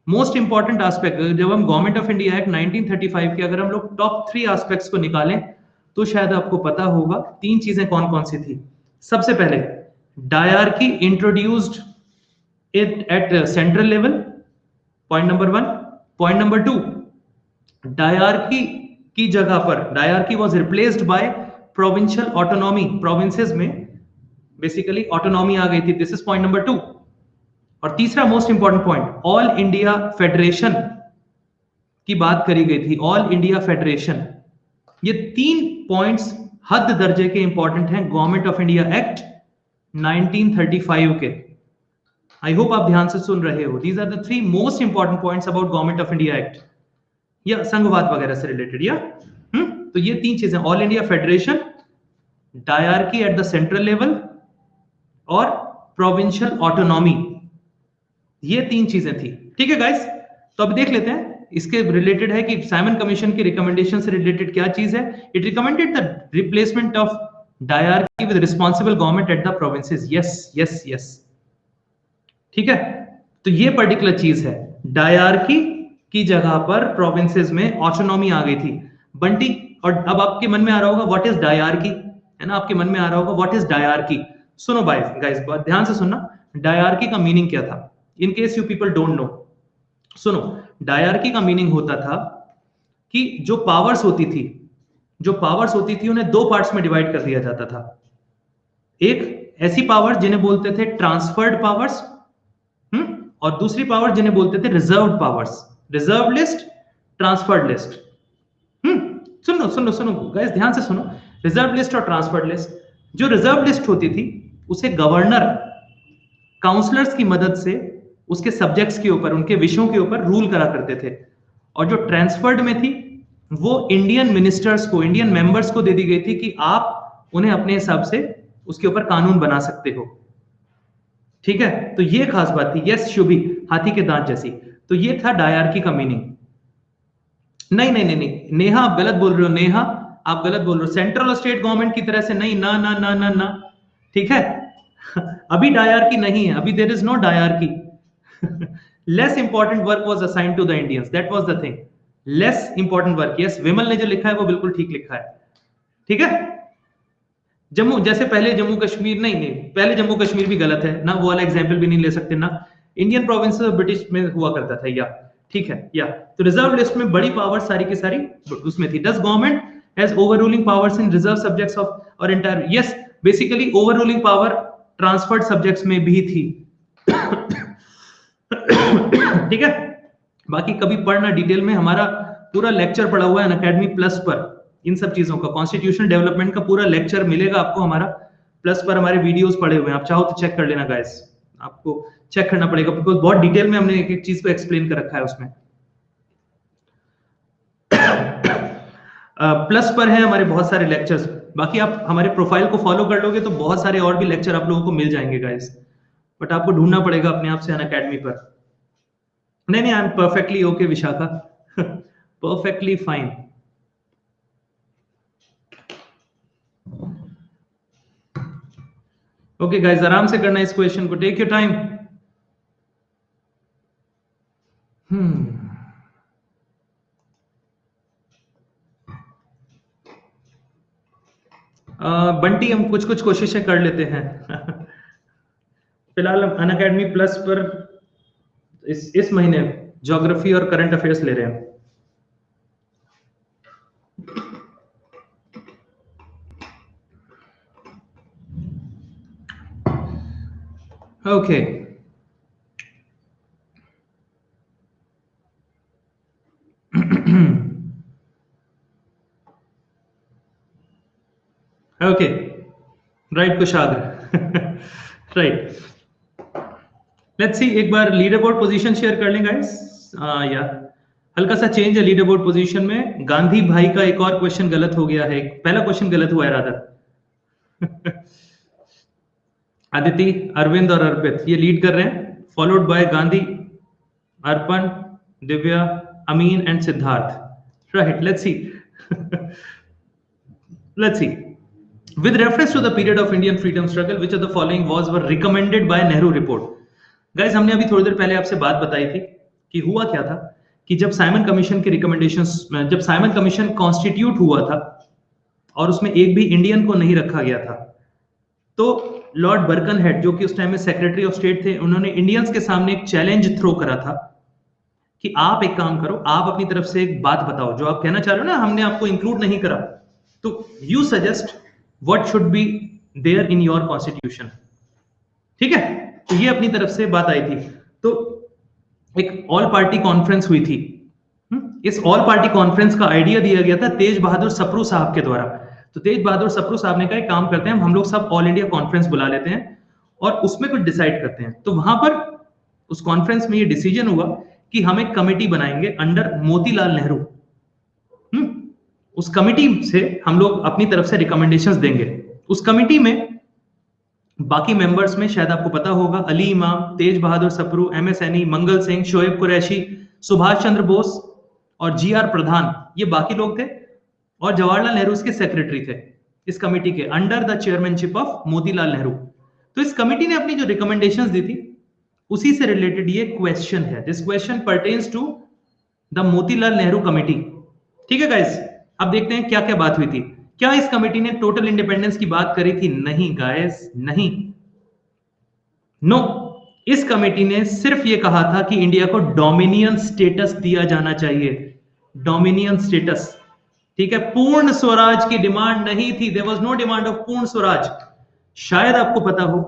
मोस्ट इंपॉर्टेंट एस्पेक्ट, जब हम गवर्नमेंट ऑफ इंडिया एक्ट 1935 के अगर हम लोग टॉप 3 एस्पेक्ट्स को निकालें, तो शायद आपको पता होगा 3 चीजें कौन कौन सी थी। सबसे पहले, dyarchy introduced it at central level, point number 1। Point number 2, dyarchy की जगह पर, dyarchy was replaced by provincial autonomy, provinces में बेसिकली ऑटोनॉमी आ गई थी, दिस इज पॉइंट नंबर 2। और तीसरा most important point, all India federation की बात करी गई थी, ऑल इंडिया फेडरेशन। ये 3 पॉइंट्स हद दर्जे के इंपॉर्टेंट हैं गवर्नमेंट ऑफ इंडिया एक्ट 1935 के। आई होप आप ध्यान से सुन रहे हो। These are the 3 most important points about Government of India Act, या संघवाद वगैरह से रिलेटेड, या तो ये 3 चीजें, all India federation, dyarchy at the central level और प्रोविंशियल ऑटोनॉमी, ये 3 चीजें थी। ठीक है गाइस, तो अब देख लेते हैं इसके रिलेटेड है कि साइमन कमीशन की रिकमेंडेशन से रिलेटेड क्या चीज है। It recommended the replacement of dyarchy with responsible government at the provinces. Yes yes yes, ठीक है, तो ये पर्टिकुलर चीज है, डायरकी की जगह पर प्रोविंसेस में ऑटोनॉमी आ गई थी। बंटी, और अब आपके मन में आ रहा होगा व्हाट इज डायरकी, है ना, आपके मन में आ रहा होगा व्हाट इज डायरकी। सुनो गाइस, ध्यान से सुनना, डायरकी का मीनिंग क्या था, in case you people don't know. सुनो, डायरकी का मीनिंग होता था कि जो पावर्स होती थी उन्हें 2 पार्ट्स में डिवाइड कर दिया जाता था। एक ऐसी पावर्स जिन्हें बोलते थे ट्रांसफर्ड पावर्स, और दूसरी पावर जिन्हें बोलते थे reserved powers, reserve list, transferred list. सुनो गाइस, ध्यान से सुनो, रिजर्व लिस्ट और ट्रांसफर्ड लिस्ट। जो रिजर्व लिस्ट होती थी उसे गवर्नर काउंसलर्स की मदद से उसके सब्जेक्ट्स के ऊपर, उनके विषयों के ऊपर रूल करा करते थे, और जो ट्रांसफर्ड में थी वो इंडियन मिनिस्टर्स को, इंडियन मेंबर्स को दे दी गई थी कि आप उन्हें अपने हिसाब से उसके ऊपर कानून बना सकते हो। ठीक है, तो ये खास बात थी। यस शुभी, हाथी के दांत जैसी। तो ये था डायरकी का मीनिंग। नहीं, नेहा आप गलत बोल रहे हो, नेहा आप गलत बोल रहे हो, सेंट्रल और स्टेट गवर्नमेंट की तरह से नहीं, ना ना ना ना ना, ठीक है। अभी डायरकी नहीं है, अभी there is no dyarchy. Less important work was assigned to the Indians, that was the thing, less important work. Yes, Vimal ने जो लिखा है वो बिल्कुल ठीक लिखा है, ठीक है। जम्मू, जैसे पहले जम्मू कश्मीर, नहीं, पहले जम्मू कश्मीर भी गलत है ना, वो वाला एग्जाम्पल भी नहीं ले सकते ना, इंडियन प्रोविंसेस ब्रिटिश में हुआ करता था, या ठीक है, या तो रिजर्व लिस्ट में बड़ी पावर सारी की सारी उसमें थी। Does government has overruling powers in reserve subjects of और entire, yes, basically overruling power transferred subjects में भी थी। ठीक है, बाकी कभी पढ़ना डिटेल में, हमारा पूरा लेक्चर पड़ा हुआ है अनअकैडमी प्लस पर, इन सब चीजों का, कॉन्स्टिट्यूशनल डेवलपमेंट का पूरा लेक्चर मिलेगा आपको हमारा प्लस पर, हमारे वीडियोस पड़े हुए हैं, आप चाहो तो चेक कर लेना गाइस, आपको चेक करना पड़ेगा बिकॉज बहुत डिटेल में हमने एक एक चीज को एक्सप्लेन कर रखा है उसमें। प्लस पर है हमारे बहुत सारे लेक्चर्स, बाकी आप हमारे प्रोफाइल को फॉलो कर लोगे तो बहुत सारे और भी लेक्चर आप लोगों को मिल जाएंगे गाइस, बट आपको ढूंढना पड़ेगा अपने आप से अनअकैडमी पर। नहीं, I am perfectly okay Vishakha, perfectly fine. Okay guys, आराम से करना इस क्वेश्चन को, टेक योर टाइम। बंटी, हम कुछ कुछ कोशिशें कर लेते हैं। फिलहाल हम अनअकैडमी प्लस पर इस महीने ज्योग्राफी और करंट अफेयर्स ले रहे हैं। Okay, okay, right Kushagra, right. Let's सी, एक बार लीडर बोर्ड पोजीशन शेयर कर लें गाइस। या हल्का सा चेंज है लीडर बोर्ड पोजीशन में, गांधी भाई का एक और क्वेश्चन गलत हो गया है, पहला क्वेश्चन गलत हुआ है रादर। आदिति, अरविंद और अर्पित ये लीड कर रहे हैं, followed by Gandhi, Arpan, Divya, Amin and Siddharth, right. Let's see, let's see, with reference to the period of Indian freedom struggle, which of the following was were recommended by Nehru report? Guys, हमने अभी थोड़ी देर पहले आपसे बात बताई थी कि हुआ क्या था कि जब साइमन कमीशन के रिकमेंडेशंस, जब साइमन कमीशन कॉन्स्टिट्यूट हुआ था और उसमें एक भी इंडियन को नहीं रखा गया था, तो लॉर्ड बर्कनहेड जो कि उस टाइम में सेक्रेटरी ऑफ स्टेट थे, उन्होंने इंडियंस के सामने एक चैलेंज थ्रो करा था कि आप एक काम करो, आप अपनी तरफ से एक बात बताओ, जो आप कहना चाह रहे हो ना हमने आपको इंक्लूड नहीं करा, तो you suggest what should be there in your constitution, ठीक है। तो ये अपनी तरफ से बात आई थी, तो एक ऑल पार्टी कॉन्फ्रेंस हुई थी। इस ऑल पार्टी कॉन्फ्रेंस का आइडिया दिया गया था तेज बहादुर सप्रू साहब के द्वारा। तो तेज बहादुर सप्रू साहब ने कहा एक काम करते हैं, हम लोग सब ऑल इंडिया कॉन्फ्रेंस बुला लेते हैं और उसमें कुछ डिसाइड करते हैं। तो वहां पर उस कॉन्फ्रेंस में ये डिसीजन हुआ कि हम एक कमेटी बनाएंगे अंडर मोतीलाल नेहरू। उस कमेटी से हम लोग अपनी तरफ से रिकमेंडेशंस देंगे। उस कमेटी में बाकी मेंबर्स में शायद आपको पता होगा अली इमाम, तेज बहादुर सप्रू, MS सैनी, मंगल सिंह, शोएब कुरैशी, सुभाष चंद्र बोस और GR प्रधान, ये बाकी लोग थे। और जवाहरलाल नेहरू इसके सेक्रेटरी थे इस कमेटी के, under the chairmanship of Motilal Nehru. तो इस कमेटी ने अपनी जो रिकमेंडेशंस दी थी उसी से रिलेटेड ये क्वेश्चन है। This question pertains to the Motilal Nehru committee. ठीक है गाइस, अब देखते हैं क्या क्या बात हुई थी। क्या इस कमेटी ने टोटल इंडिपेंडेंस की बात करी थी? नहीं गाइस, नहीं, नो। इस कमेटी ने सिर्फ ये कहा था कि इंडिया को डोमिनियन स्टेटस दिया जाना चाहिए, डोमिनियन स्टेटस। ठीक है, पूर्ण स्वराज की डिमांड नहीं थी। There was no demand of Purna Swaraj. शायद आपको पता हो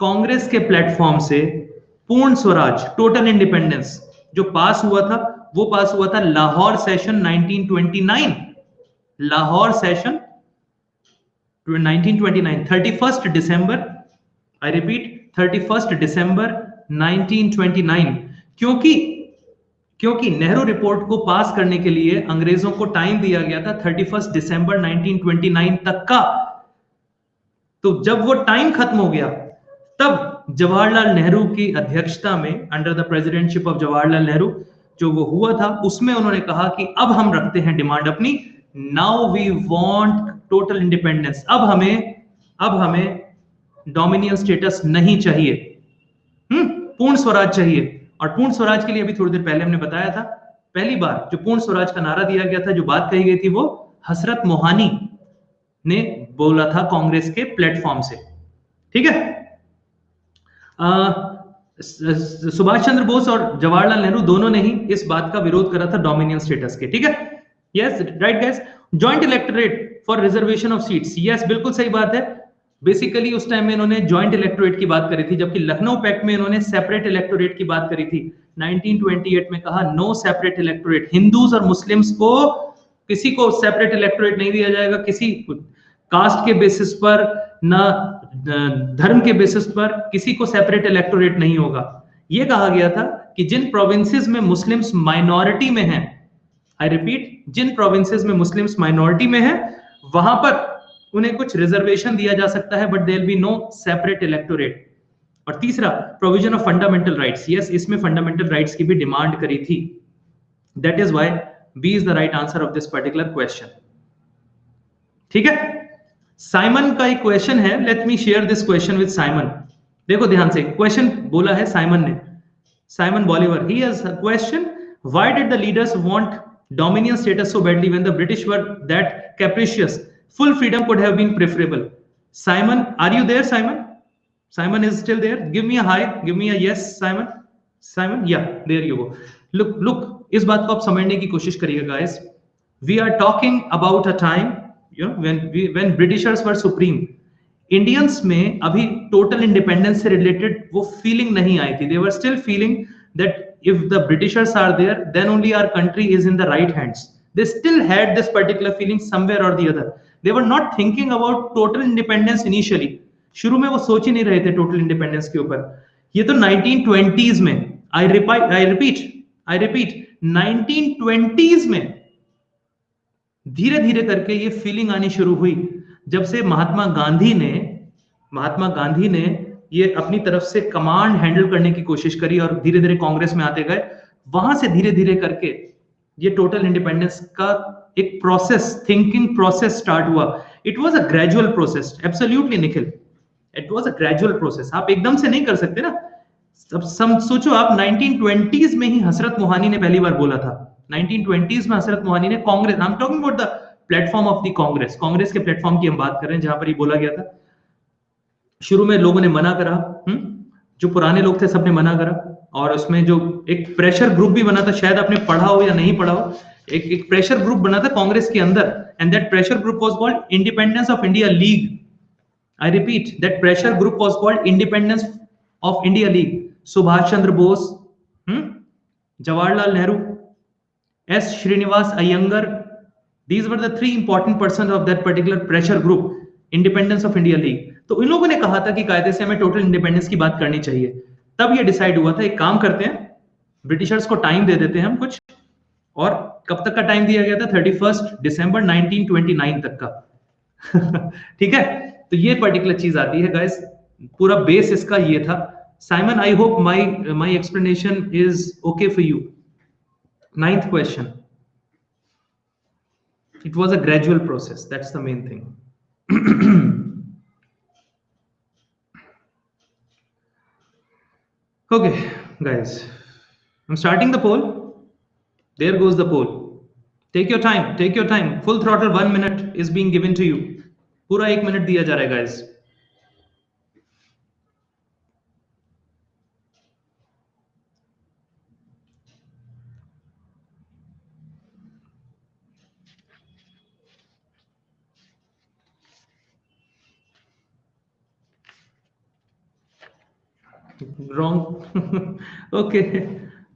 कांग्रेस के प्लेटफॉर्म से पूर्ण स्वराज, टोटल इंडिपेंडेंस जो पास हुआ था वो पास हुआ था Lahore session 1929। Lahore session 1929, 31 December, I repeat 31 दिसंबर 1929। क्योंकि नेहरू रिपोर्ट को पास करने के लिए अंग्रेजों को टाइम दिया गया था 31 दिसंबर 1929 तक का। तो जब वो टाइम खत्म हो गया तब जवाहरलाल नेहरू की अध्यक्षता में, under the presidentship of Jawaharlal Nehru जो वो हुआ था, उसमें उन्होंने कहा कि अब हम रखते हैं डिमांड अपनी, now we want total independence. अब हमें डोमिनियन स्टेटस नहीं चाहिए, पूर्ण स्वराज चाहिए। और पूर्ण स्वराज के लिए अभी थोड़ी देर पहले हमने बताया था, पहली बार जो पूर्ण स्वराज का नारा दिया गया था, जो बात कही गई थी, वो हसरत मोहानी ने बोला था कांग्रेस के प्लेटफॉर्म से। ठीक है, सुभाष चंद्र बोस और जवाहरलाल नेहरू दोनों ने ही इस बात का विरोध करा था डोमिनियन स्टेटस के। ठीक है, yes, right guys. Joint electorate for reservation of seats, yes, बिल्कुल सही बात है। बेसिकली उस टाइम में इन्होंने जॉइंट इलेक्टोरेट की बात करी थी, जबकि लखनऊ पैक्ट में इन्होंने सेपरेट इलेक्टोरेट की बात करी थी। 1928 में कहा नो सेपरेट इलेक्टोरेट, हिंदूज और मुस्लिम्स को किसी को सेपरेट इलेक्टोरेट नहीं दिया जाएगा, किसी कास्ट के बेसिस पर, ना धर्म के बेसिस पर, किसी को सेपरेट इलेक्टोरेट नहीं होगा। यह कहा गया था कि जिन प्रोविंसेस में मुस्लिम्स माइनॉरिटी में हैं, आई रिपीट, जिन प्रोविंसेस में मुस्लिम्स माइनॉरिटी में हैं, वहां पर उन्हें कुछ रिजर्वेशन दिया जा सकता है, but there will be no separate electorate. और तीसरा, provision of fundamental rights, yes, इसमें फंडामेंटल राइट्स की भी डिमांड करी थी। That is why B is the right answer of this particular question. ठीक है, साइमन का एक क्वेश्चन है, let me share this question with Simon. देखो ध्यान से, क्वेश्चन बोला है साइमन ने, Simon Bolivar, he has a question, why did the leaders want dominion status so badly when the British were that capricious, full freedom could have been preferable? Simon, are you there, Simon? Simon is still there. Give me a hi, give me a yes, Simon. Simon, yeah, there you go. Look, इस बात को आप समझने की कोशिश करिएगा guys. We are talking about a time, you know, when Britishers were supreme. Indians में अभी total independence से related वो feeling नहीं आई थी. They were still feeling that if the Britishers are there, then only our country is in the right hands. They still had this particular feeling somewhere or the other. They were not thinking about total independence initially. शुरू में वो सोच ही नहीं रहे थे total independence के ऊपर। ये तो 1920s में, I repeat 1920s में धीरे धीरे करके ये फीलिंग आनी शुरू हुई, जब से महात्मा गांधी ने ये अपनी तरफ से कमांड हैंडल करने की कोशिश करी और धीरे धीरे कांग्रेस में आते गए। वहां से धीरे धीरे करके ये टोटल इंडिपेंडेंस का एक प्रोसेस, थिंकिंग प्रोसेस स्टार्ट हुआ। It was a gradual process, absolutely Nikhil, it was a gradual process. आप एकदम से नहीं कर सकते ना। सब सोचो, आप 1920s में ही हसरत मोहानी ने पहली बार बोला था। 1920s में हसरत मोहानी ने Congress, I am talking about the platform of the Congress के प्लेटफॉर्म की हम बात कर रहे हैं, जहां पर ये बोला गया था। शुरू में लोगों ने मना करा, जो पुराने लोग थे सबने मना करा, और उसमें जो एक प्रेशर ग्रुप भी बना था, शायद आपने पढ़ा हो या नहीं पढ़ा हो, एक प्रेशर ग्रुप बना था कांग्रेस के अंदर, and that pressure group was called Independence of India League. I repeat, that pressure group was called Independence of India League. Subhash Chandra Bose, Jawaharlal Nehru, S Srinivasa Iyengar, These were the 3 important persons of that particular pressure group, independence of India league. तो इन लोगों ने कहा था कि कायदे से हमें total independence की बात करनी चाहिए। तब ये डिसाइड हुआ था, एक काम करते हैं, ब्रिटिशर्स को टाइम दे देते हैं हम कुछ, और कब तक का टाइम दिया गया था? 31 दिसंबर 1929 तक का। ठीक है, तो ये पर्टिकुलर चीज आती है गाइस, पूरा बेस इसका ये था। Simon, I hope my explanation is okay for you. 9th question. It was a gradual process, that's the main thing. Okay guys, I'm starting the poll. There goes the poll. Take your time, full throttle, 1 minute is being given to you. पूरा 1 minute दिया जा रहा है guys. Wrong. Okay,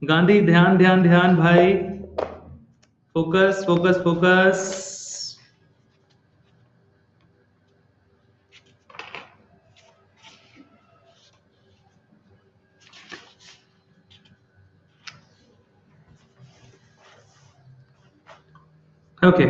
Gandhi, ध्यान ध्यान ध्यान भाई, focus focus focus. Okay,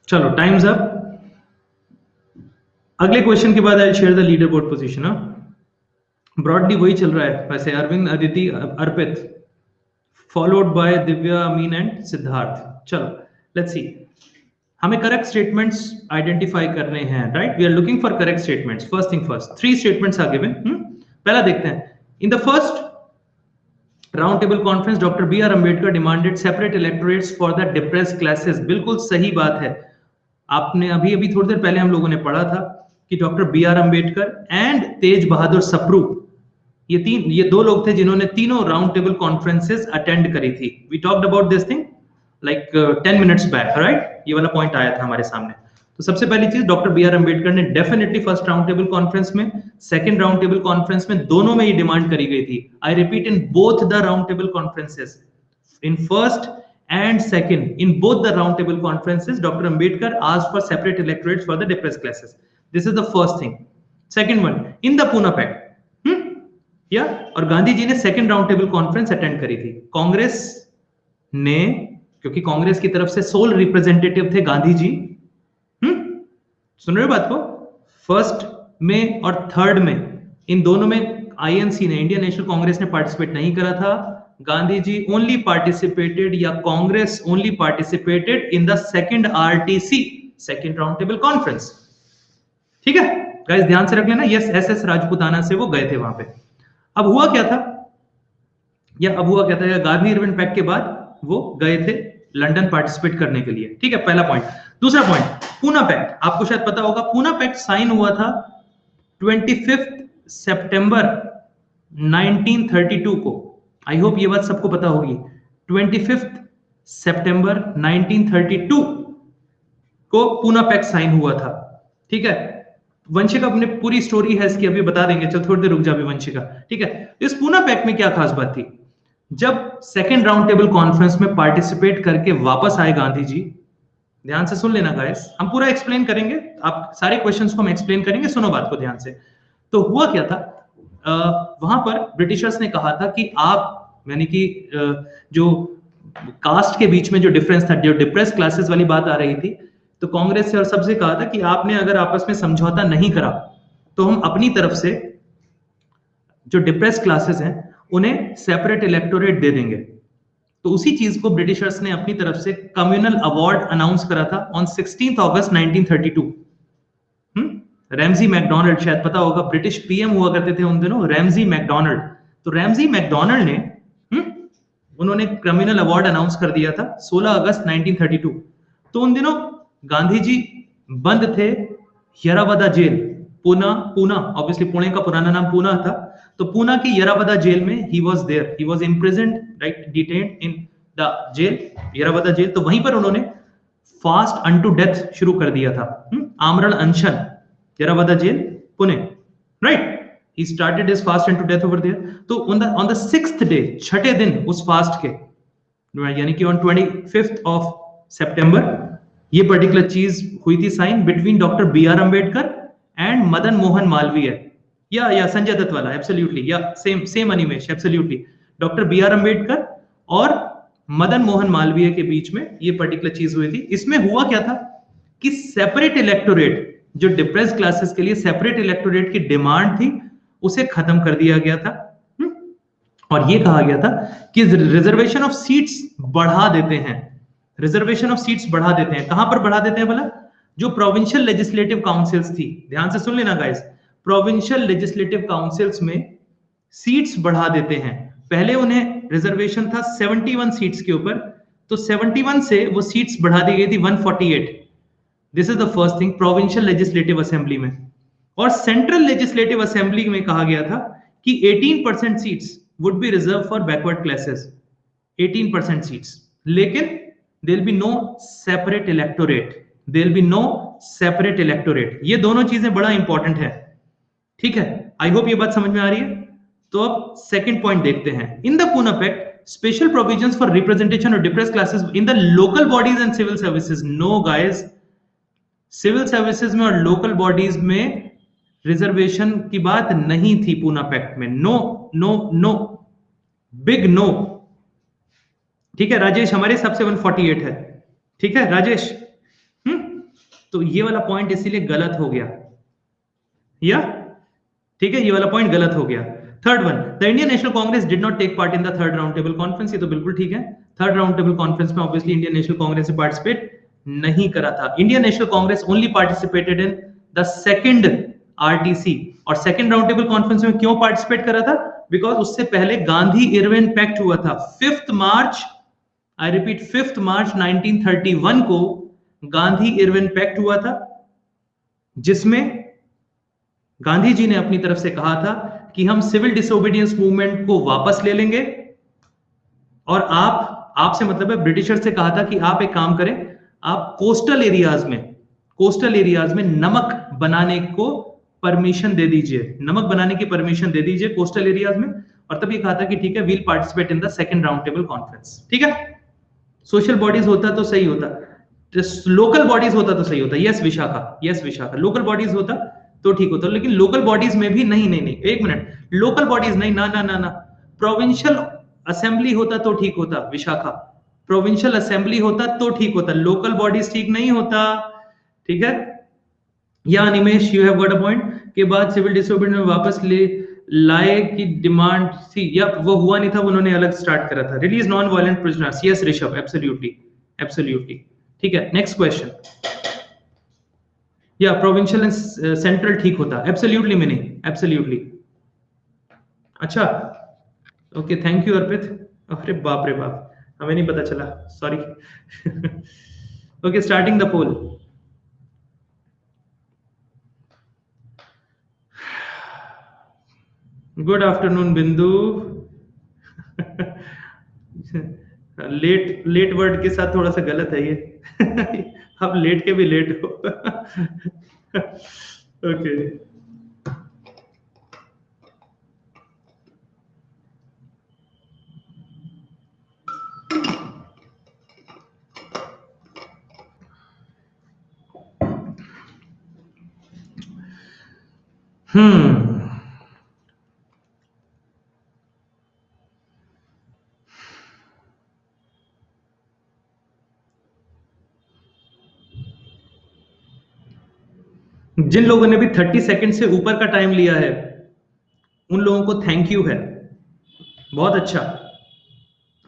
चलो टाइम्स अप। अगले क्वेश्चन के बाद I share the leader board position. Broadly वही चल रहा है वैसे, Arvind, Aditi, Arpit, followed by Divya, Amin and Siddharth. चलो लेट्स सी, हमें करेक्ट स्टेटमेंट्स आइडेंटिफाई करने हैं, right? We are looking for correct statements. First thing first, 3 statements are given. पहला देखते हैं, in the first round table conference doctor B R Ambedkar demanded separate electorates for the depressed classes. बिल्कुल सही बात है, आपने अभी अभी थोड़ी देर पहले हम लोगों ने पढ़ा था कि doctor B R Ambedkar and Tej Bahadur Sapru, ये 2 लोग थे जिन्होंने तीनों राउंड टेबल कॉन्फ्रेंसेस अटेंड करी थी। We talked about this thing like 10 minutes back, right? ये वाला पॉइंट आया था हमारे सामने। तो सबसे पहली चीज, डॉक्टर बी आर अंबेडकर ने definitely first round table conference में, सेकंड राउंड टेबल कॉन्फ्रेंस में, दोनों में ये डिमांड करी गई थी। I repeat, in both the round table conferences, in first and second, in both the round table conferences, Dr. Ambedkar asked for separate electorates for the depressed classes. This is the first thing. Second one, in the Pune Pact, और गांधी जी ने second round table conference attend करी थी। कांग्रेस ने, क्योंकि कांग्रेस की तरफ से soul representative थे गांधी जी, सुन रहे हो बात को? फर्स्ट में और थर्ड में, इन दोनों में आईएनसी ने, इंडियन नेशनल कांग्रेस ने पार्टिसिपेट नहीं करा था। गांधी जी ओनली पार्टिसिपेटेड, या Congress only participated in the second RTC, second round table conference. ठीक है गाइस, ध्यान से रख लेना। यस, एसएस राजपूताना से वो गए थे वहां पे। अब हुआ क्या था, गांधी इरविन पैक्ट के बाद वो गए थे लंदन पार्टिसिपेट करने के लिए। ठीक है, पहला पॉइंट। दूसरा पॉइंट, पूना पैक्ट, आपको शायद पता होगा, पूना पैक्ट साइन हुआ था 25 सितंबर 1932 को। आई होप ये बात सबको पता होगी। 25 सितंबर 1932 को पूना पैक्ट साइन हुआ था। ठीक है, वंशिका अपने पूरी स्टोरी है इसकी, अभी बता देंगे। चल थोड़ी देर रुक जा अभी वंशिका। ठीक है, इस पूना पैक्ट में क्या खास बात थी? जब सेकेंड राउंड टेबल कॉन्फ्रेंस में पार्टिसिपेट करके वापस आए गांधी जी, ध्यान से सुन लेना गाइस, हम पूरा एक्सप्लेन करेंगे, आप सारे क्वेश्चंस को हम एक्सप्लेन करेंगे, सुनो बात को ध्यान से। तो हुआ क्या था, वहां पर ब्रिटिशर्स ने कहा था कि आप, यानी कि जो कास्ट के बीच में जो डिफरेंस था, जो डिप्रेस क्लासेस वाली बात आ रही थी, तो कांग्रेस से और सबसे कहा था कि आपने अगर आपस में समझौता नहीं करा तो हम अपनी तरफ से जो डिप्रेस क्लासेस हैं उन्हें सेपरेट इलेक्टोरेट दे देंगे। तो उसी चीज को ब्रिटिशर्स ने अपनी तरफ से कम्युनल अवार्ड अनाउंस करा था ऑन 16 अगस्त 1932। रैमजी मैकडोनाल्ड, शायद पता होगा, ब्रिटिश पीएम हुआ करते थे उन दिनों, रैमजी मैकडोनाल्ड। तो रैमजी मैकडोनाल्ड ने उन्होंने कम्युनल अवार्ड अनाउंस कर दिया था 16 अगस्त 1932। तो उन दिनों गांधी जी बंद थे यरावदा जेल, पूना ऑब्वियसली पुणे का पुराना नाम पूना था, तो पूना की यरावदा जेल में ही was there, he was imprisoned, right, detained in the jail, Yerwada jail. तो वहीं पर उन्होंने फास्ट अनटू डेथ शुरू कर दिया था, आमरण अनशन, Yerwada jail, Pune, right. He started his fast unto death over there. तो on the 6th day, छठे दिन उस फास्ट के, यानी कि on 25th of September, ये पर्टिकुलर चीज हुई थी sign between doctor B R Ambedkar and Madan Mohan Malaviya, या संजय दत्त वाला, एब्सोल्युटली, या same Animesh, absolutely, doctor B R Ambedkar और मदन मोहन मालवीय के बीच में ये पर्टिकुलर चीज हुई थी। इसमें हुआ क्या था कि सेपरेट इलेक्टोरेट, जो डिप्रेस्ड क्लासेस के लिए सेपरेट इलेक्टोरेट की डिमांड थी, उसे खत्म कर दिया गया था। और ये कहा गया था कि रिजर्वेशन ऑफ सीट्स बढ़ा देते हैं, रिजर्वेशन ऑफ सीट्स बढ़ा देते हैं। कहां पर बढ़ा देते हैं बोला? जो प्रोविंशियल लेजिस्लेटिव काउंसिल्स थी, ध्यान से सुन लेना गाइस, प्रोविंशियल लेजिस्लेटिव काउंसिल्स में सीट्स बढ़ा देते हैं। पहले उन्हें रिजर्वेशन था 71 सीट्स के ऊपर, तो 71 से वो सीट्स बढ़ा दी गई थी 148। This is the first thing provincial legislative assembly में। और सेंट्रल लेजिस्लेटिव असेंबली में कहा गया था कि 18% seats would be reserve for backward classes, 18% seats, लेकिन there be no separate electorate, there be no separate electorate. ये दोनों चीजें बड़ा इंपॉर्टेंट है, ठीक है। आई होप ये बात समझ में आ रही है। तो अब सेकंड पॉइंट देखते हैं। In the Poona pact special provisions for representation of depressed classes in the local bodies and civil services. No guys, civil services में और लोकल बॉडीज में रिजर्वेशन की बात नहीं थी पूना पैक्ट में। No no no, big no, ठीक है राजेश, हमारे हिसाब से 148 है, ठीक है राजेश। तो ये वाला पॉइंट इसीलिए गलत हो गया, या ठीक है, ये वाला पॉइंट गलत हो गया। Third one, the Indian National Congress did not take part in the third round table conference. ये तो बिल्कुल ठीक है, थर्ड राउंड टेबल कॉन्फ्रेंस में ऑब्वियसली इंडियन नेशनल कांग्रेस ने पार्टिसिपेट नहीं करा था। Indian National Congress only participated in the second RTC. और सेकंड राउंड टेबल कॉन्फ्रेंस में क्यों पार्टिसिपेट करा था? बिकॉज उससे पहले गांधी इरविन पैक्ट हुआ था 5th March, I repeat 5th मार्च 1931 को गांधी इरविन पैक्ट हुआ था, जिसमें गांधी जी ने अपनी तरफ से कहा था कि हम सिविल डिसोबीडियंस मूवमेंट को वापस ले लेंगे, और आपसे मतलब है ब्रिटिशर से कहा था कि आप एक काम करें, आप कोस्टल एरियाज में नमक बनाने को परमिशन दे दीजिए, नमक बनाने की परमिशन दे दीजिए कोस्टल एरियाज में। और तभी कहा था कि ठीक है, we'll participate in the second round table conference, ठीक है। सोशल बॉडीज होता तो सही होता, लोकल बॉडीज होता तो सही होता। यस विशाखा, लोकल बॉडीज होता तो ठीक होता, लेकिन लोकल बॉडीज में भी नहीं, एक मिनट, लोकल बॉडीज नहीं, ना, प्रोविंशियल असेंबली होता तो ठीक होता विशाखा, प्रोविंशियल असेंबली होता तो ठीक होता, लोकल बॉडीज ठीक नहीं होता, ठीक है। या Animesh, you have got a point. के बाद सिविल डिसोबीडियंस में वापस ले लाए की डिमांड थी, या वो हुआ नहीं था, उन्होंने अलग स्टार्ट करा था। Release non violent prisoners, yes Rishabh, absolutely, ठीक है। नेक्स्ट क्वेश्चन, या प्रोविंशियल एंड सेंट्रल ठीक होता, एब्सोल्युटली मिनी, एब्सोल्युटली। अच्छा, ओके, थैंक यू अर्पित। अरे बाप रे बाप, हमें नहीं पता चला, sorry. Okay, starting the poll. Good afternoon Bindu. Late word के साथ थोड़ा सा गलत है ये। आप लेट के भी लेट हो। ओके, जिन लोगों ने भी 30 सेकंड से ऊपर का टाइम लिया है उन लोगों को थैंक यू है, बहुत अच्छा।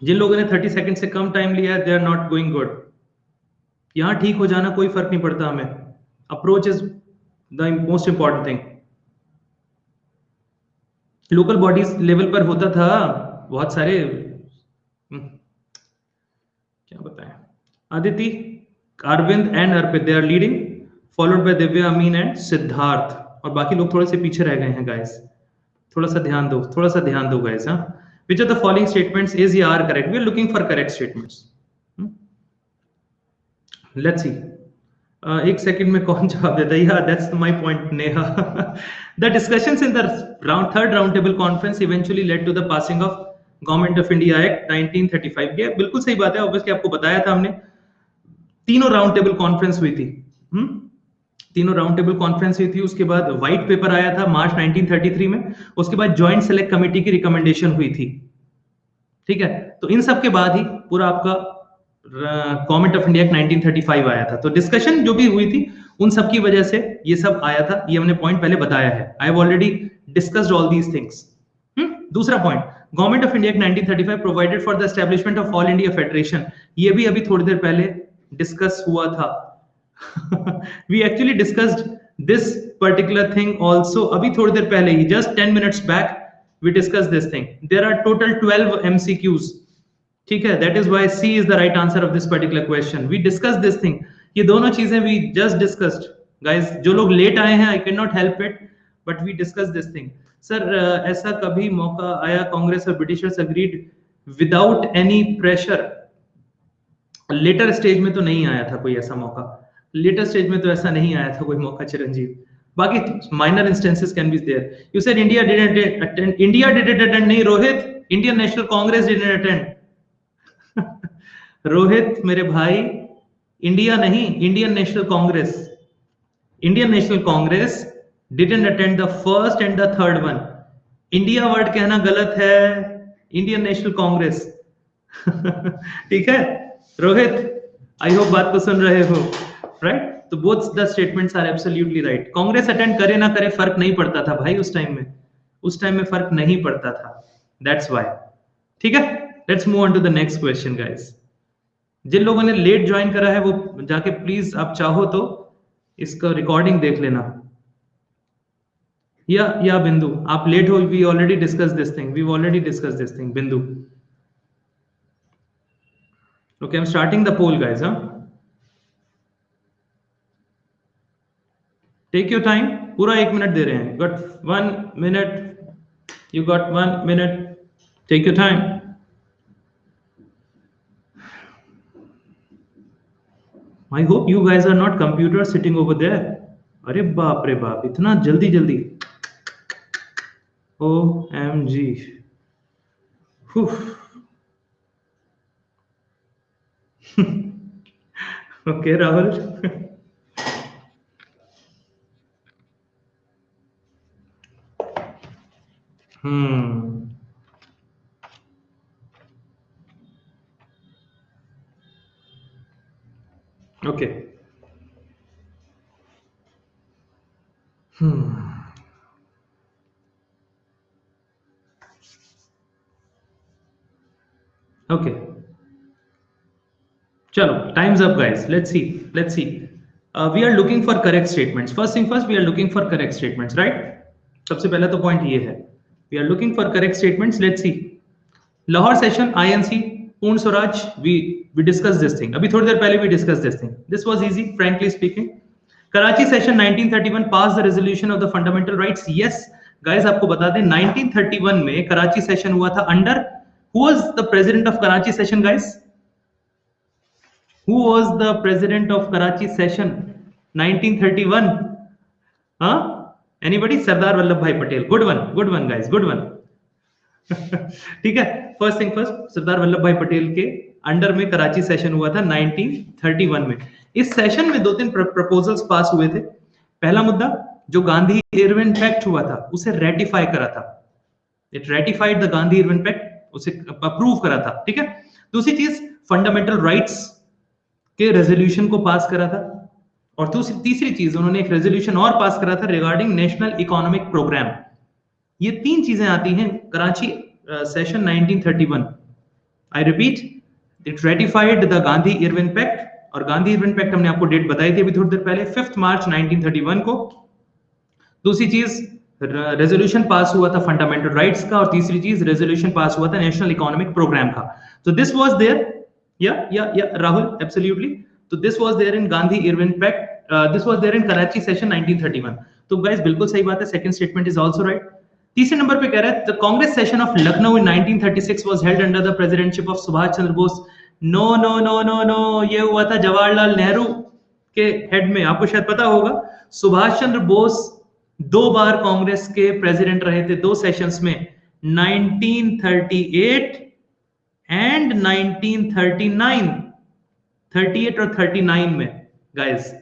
जिन लोगों ने 30 सेकंड से कम टाइम लिया है, they are not going good. यहां ठीक हो जाना कोई फर्क नहीं पड़ता हमें, approach is the most important thing. Local bodies level पर होता था बहुत सारे, क्या बताएं। Aditi, Arvind and Arpit, they are leading, followed by Divya, Amin and Siddharth, और बाकी लोग थोड़े से पीछे रह गए हैं गाइस। थोड़ा सा ध्यान दो गाइस। हाँ, which of the following statements is या are correct? We are looking for correct statements. Let's see. एक सेकंड में कौन जवाब देता है? Yeah, that's my point, Neha. The discussions in the third round table conference eventually led to the passing of Government of India Act 1935. ये बिल्कुल सही बात है, ऑब्वियसली आपको बताया था हमने। तीनों राउंड टेबल कॉन्फ्रेंस हुई थी। तीनों राउंड टेबल कॉन्फ्रेंस हुई थी, उसके बाद व्हाइट पेपर आया था मार्च 1933 में, उसके बाद ज्वाइंट सेलेक्ट कमेटी की रिकमेंडेशन हुई थी। ठीक है, तो इन सब के बाद ही पूरा आपका गवर्नमेंट ऑफ इंडिया 1935 आया था। तो डिस्कशन जो भी हुई थी उन सब की वजह से ये सब आया था, ये हमने पॉइंट पहले बताया है। I have already discussed all these things. दूसरा point, government of India 1935 provided for the establishment of all India federation. ये भी अभी थोड़ी देर पहले डिस्कस हुआ था। we actually discussed this particular thing also abhi thodi der pehle hi, just 10 minutes back we discussed this thing. There are total 12 MCQs. ठीक है, that is why C is the right answer of this particular question. We discussed this thing. ये दोनों चीजें we just discussed. Guys, जो लोग late आए हैं, I cannot help it, but we discussed this thing. Sir ऐसा कभी मौका आया कांग्रेस और Britishers agreed without any pressure? Later stage में तो नहीं आया था कोई ऐसा मौका, लेटर स्टेज में तो ऐसा नहीं आया था कोई मौका चिरंजीव। बाकी minor instances can be there. You said India didn't attend, India didn't attend नहीं Rohit, Indian National Congress didn't attend. Rohit मेरे भाई, इंडिया नहीं, Indian National Congress, Indian National Congress didn't attend the first and the third one. India word कहना गलत है, Indian National Congress. ठीक है Rohit, I hope बात को सुन रहे हो, राइट? तो both the statements are absolutely right. Congress attend करे ना करे फर्क नहीं पड़ता था भाई, उस टाइम में, उस टाइम में फर्क नहीं पड़ता था, दैट्स व्हाई। ठीक है, let's move on to the next question guys. जिन लोगों ने लेट ज्वाइन करा है वो जाके प्लीज आप चाहो तो इसका रिकॉर्डिंग देख लेना। या बिंदु, आप लेट हो, we already discuss this thing, we already discuss this thing. Bindu, okay, I'm starting the poll guys, huh? Take your time, पूरा 1 मिनट दे रहे हैं। Got 1 minute, you got 1 minute, take your time. I hope you guys are not computer sitting over there. अरे बाप रे बाप, इतना जल्दी जल्दी, OMG। Okay Rahul. Okay, okay, चलो time's up guys, let's see, let's see. We are looking for correct statements. First thing first, we are looking for correct statements, right? सबसे पहला तो पॉइंट ये है, we are looking for correct स्टेटमेंट्स। Let's see, Lahore session, INC, Purna Swaraj, we discuss this thing. अभी थोड़ी देर पहले we discuss this thing, this was easy frankly speaking. Karachi session 1931 pass the resolution of the fundamental rights. Yes guys, आपको बता दें 1931 में Karachi session हुआ था under, who was the president of Karachi session guys? Who was the president of Karachi session 1931? Huh? Anybody? Sardar Vallabhbhai Patel. Good one guys, good one. ठीक है, first thing first, Sardar Vallabh भाई पटेल के अंडर में कराची सेशन हुआ था 1931 में। इस सेशन में 2-3 प्रपोजल्स पास हुए थे। पहला मुद्दा, जो गांधी इरविन पैक्ट हुआ था उसे रेटिफाई करा था, it ratified the Gandhi Irwin pact, उसे अप्रूव करा था। ठीक है, दूसरी चीज फंडामेंटल राइट्स के रेजोल्यूशन को पास करा था, और तीसरी चीज उन्होंने एक रेजोल्यूशन और पास करा था रिगार्डिंग नेशनल इकोनॉमिक प्रोग्राम। ये 3 चीजें आती हैं Karachi session 1931। I repeat, it ratified the Gandhi Irwin pact, और गांधी इरविन पैक्ट हमने आपको डेट बताई थी अभी थोड़ी देर पहले, 5 मार्च 1931 को। दूसरी चीज, रेजोल्यूशन पास हुआ था फंडामेंटल राइट्स का, और तीसरी चीज रेजोल्यूशन पास हुआ था नेशनल इकोनॉमिक प्रोग्राम का। तो this was there, yeah Rahul, absolutely. So this was there in Gandhi Irwin Pact, this was there in Karachi session 1931. तो guys बिल्कुल सही बात है, second statement is also right. तीसरे नंबर पे कह रहा है, the Congress session of Lucknow in 1936 was held under the presidentship of Subhash Chandra Bose. No no no no no, ये हुआ था जवाहरलाल नेहरू के हेड में। आपको शायद पता होगा सुभाष चंद्र बोस 2 बार कांग्रेस के प्रेसिडेंट रहे थे, 2 सेशंस में, 1938 एंड 1939, 38 और 39 में गाइस।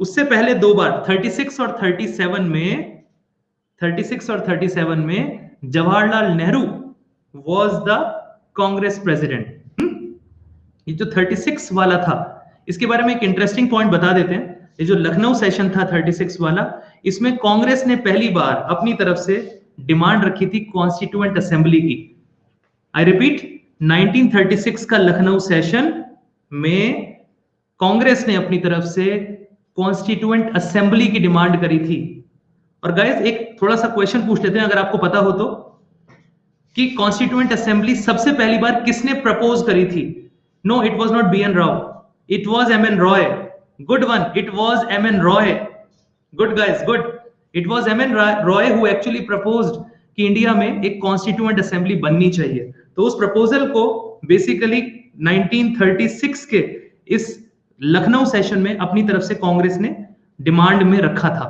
उससे पहले 2 बार 36 और 37 में, 36 और 37 में Jawaharlal Nehru was the Congress president. ये जो 36 वाला था, इसके बारे में एक इंटरेस्टिंग पॉइंट बता देते हैं। ये जो लखनऊ सेशन था 36 वाला, इसमें कांग्रेस ने पहली बार अपनी तरफ से डिमांड रखी थी कॉन्स्टिट्यूएंट असेंबली की। आई रिपीट, 1936 का लखनऊ सेशन में कांग्रेस ने अपनी तरफ से कॉन्स्टिट्यूएंट असेंबली की डिमांड करी थी। और गाइस एक थोड़ा सा क्वेश्चन पूछ लेते हैं, अगर आपको पता हो तो, कि कॉन्स्टिट्यूएंट असेंबली सबसे पहली बार किसने प्रपोज करी थी? No, it was not BN Rao, it was MN Roy. Good one, it was MN Roy. Good guys, good. It was MN Roy who actually proposed कि इंडिया में एक कॉन्स्टिट्यूएंट असेंबली बननी चाहिए। तो उस प्रपोजल को बेसिकली 1936 के इस लखनऊ सेशन में अपनी तरफ से कांग्रेस ने डिमांड में रखा था।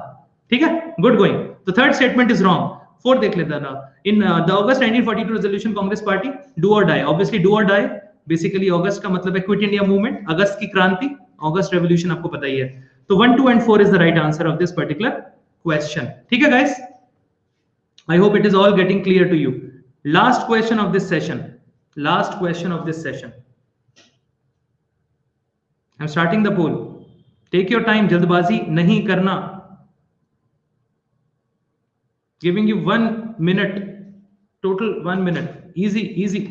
ठीक है, गुड गोइंग। तो third statement is wrong. Fourth देख लेता ना, in the August 1942 resolution Congress party do और डाई। ऑब्वियसली डू और डाई, बेसिकली अगस्त का मतलब है क्विट इंडिया मूवमेंट, अगस्त की क्रांति, अगस्त रेवोल्यूशन आपको पता ही है। तो 1, 2 and 4 is the right answer of this particular question. ठीक है guys, I hope it is all getting clear to you. Last question of this session, last question of this session. I am starting the poll, take your time, जल्दबाजी नहीं करना। Giving you 1 minute, total 1 minute, easy easy।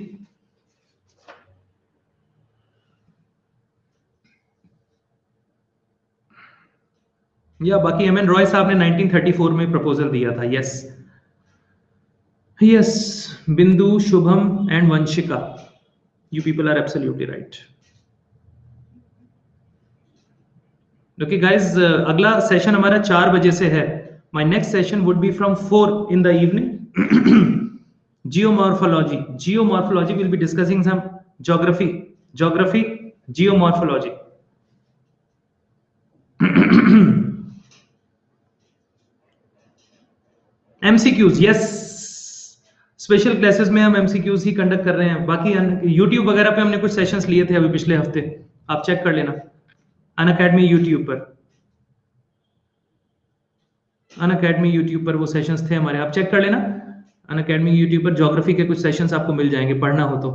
या बाकी MN Roy साहब ने 1934 में proposal दिया था। Yes yes, Bindu, Shubham and Vanshika, you people are absolutely right. Okay guys, अगला सेशन हमारा 4 बजे से है। My next session would be from 4 in the evening। Geomorphology, geomorphology, we'll be discussing some geography, geomorphology। MCQs, yes, special classes में हम MCQs ही conduct कर रहे हैं। बाकी YouTube वगैरह पे हमने कुछ सेशंस लिए थे अभी पिछले हफ्ते, आप चेक कर लेना अनअकैडमी YouTube पर। अनअकैडमी YouTube पर वो सेशंस थे हमारे, आप चेक कर लेना अनअकैडमी YouTube पर। ज्योग्राफी के कुछ सेशंस आपको मिल जाएंगे पढ़ना हो तो।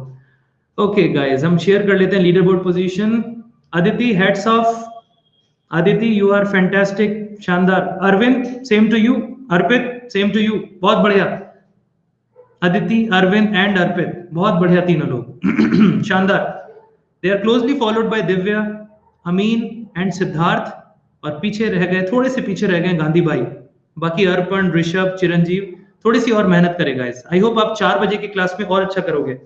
ओके गाइस, हम शेयर कर लेते हैं leader board position. Aditi, hats off. Aditi, you are fantastic, शानदार। Arvind, same to you. Arpit, same to you, बहुत बढ़िया। अदिति, अरविंद एंड अर्पित, बहुत बढ़िया तीनों लोग, शानदार। They are closely followed by Divya, Amin and Siddharth, और पीछे रह गए, थोड़े से पीछे रह गए गांधी भाई। बाकी अर्पण, ऋषभ, चिरंजीव थोड़ी सी और मेहनत करेगा। आई होप आप 4 बजे की क्लास में और अच्छा करोगे।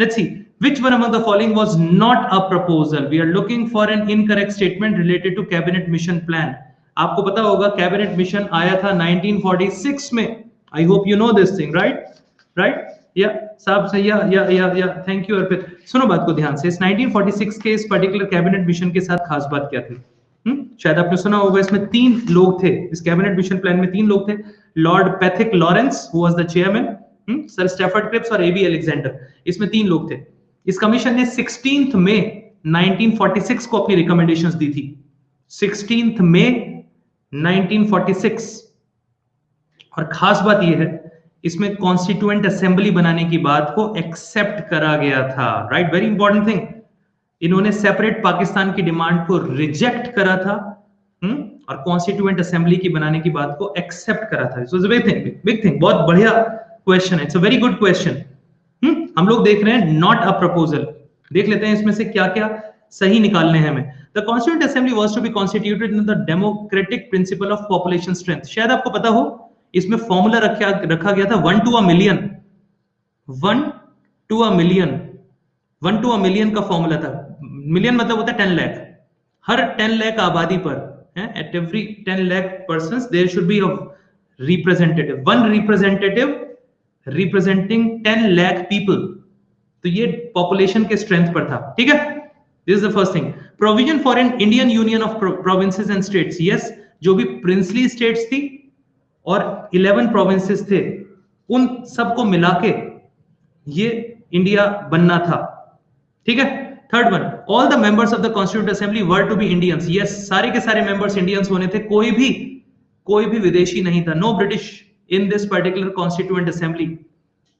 Let's see, which one among the following was not a proposal? We are looking for an incorrect statement related to cabinet mission plan। आपको पता होगा कैबिनेट मिशन आया था 1946 में। I hope you know this thing, right? या साहब सही, या थैंक यू अर्पित। सुनो बात को ध्यान से, इस 1946 के इस पर्टिकुलर कैबिनेट मिशन के साथ खास बात क्या थी? शायद आपने सुना होगा, इसमें 3 लोग थे, इस कैबिनेट मिशन प्लान में 3 लोग थे। Lord Pethick Lawrence who was the chairman, Sir Stafford Cripps और AB अलेक्जेंडर, इसमें 3 लोग थे। इस कमीशन ने 16 मई 1946 को अपनी रिकमेंडेशंस दी थी। 16 मई 1946। और खास बात यह है, इसमें कॉन्स्टिट्यूएंट असेंबली बनाने की बात को एक्सेप्ट करा गया था। Right, very important thing. इन्होंने सेपरेट पाकिस्तान की डिमांड को रिजेक्ट करा था, और कॉन्स्टिट्यूएंट असेंबली की बनाने की बात को एक्सेप्ट करा था। सो बिग थिंग, बहुत बढ़िया क्वेश्चन है, it's a very good question. हम लोग देख रहे हैं नॉट अ प्रपोजल, देख लेते हैं इसमें से क्या क्या सही निकालने हैं हमें। The constituent assembly was to be constituted in the democratic principle of population strength. शायद आपको पता हो, इसमें फॉर्मूला रखा गया था 1 to a million। 1 to a million, 1 to a million का फॉर्मूला था। मिलियन मतलब होता है 10 लाख। हर 10 लाख आबादी पर, at every 10 lakh persons there should be a representative, one representative representing 10 lakh people। तो ये पॉपुलेशन के स्ट्रेंथ पर था, ठीक है। This is the first thing. Provision for an Indian union of provinces and states, yes, जो भी princely states थी और 11 प्रोविंसेस थे, उन सबको मिला के ये इंडिया बनना था, ठीक है। Third one, all the members of the constituent assembly were to be Indians, yes, सारे के सारे मेंबर्स इंडियंस होने थे, कोई भी विदेशी नहीं था, know British in this particular constituent assembly.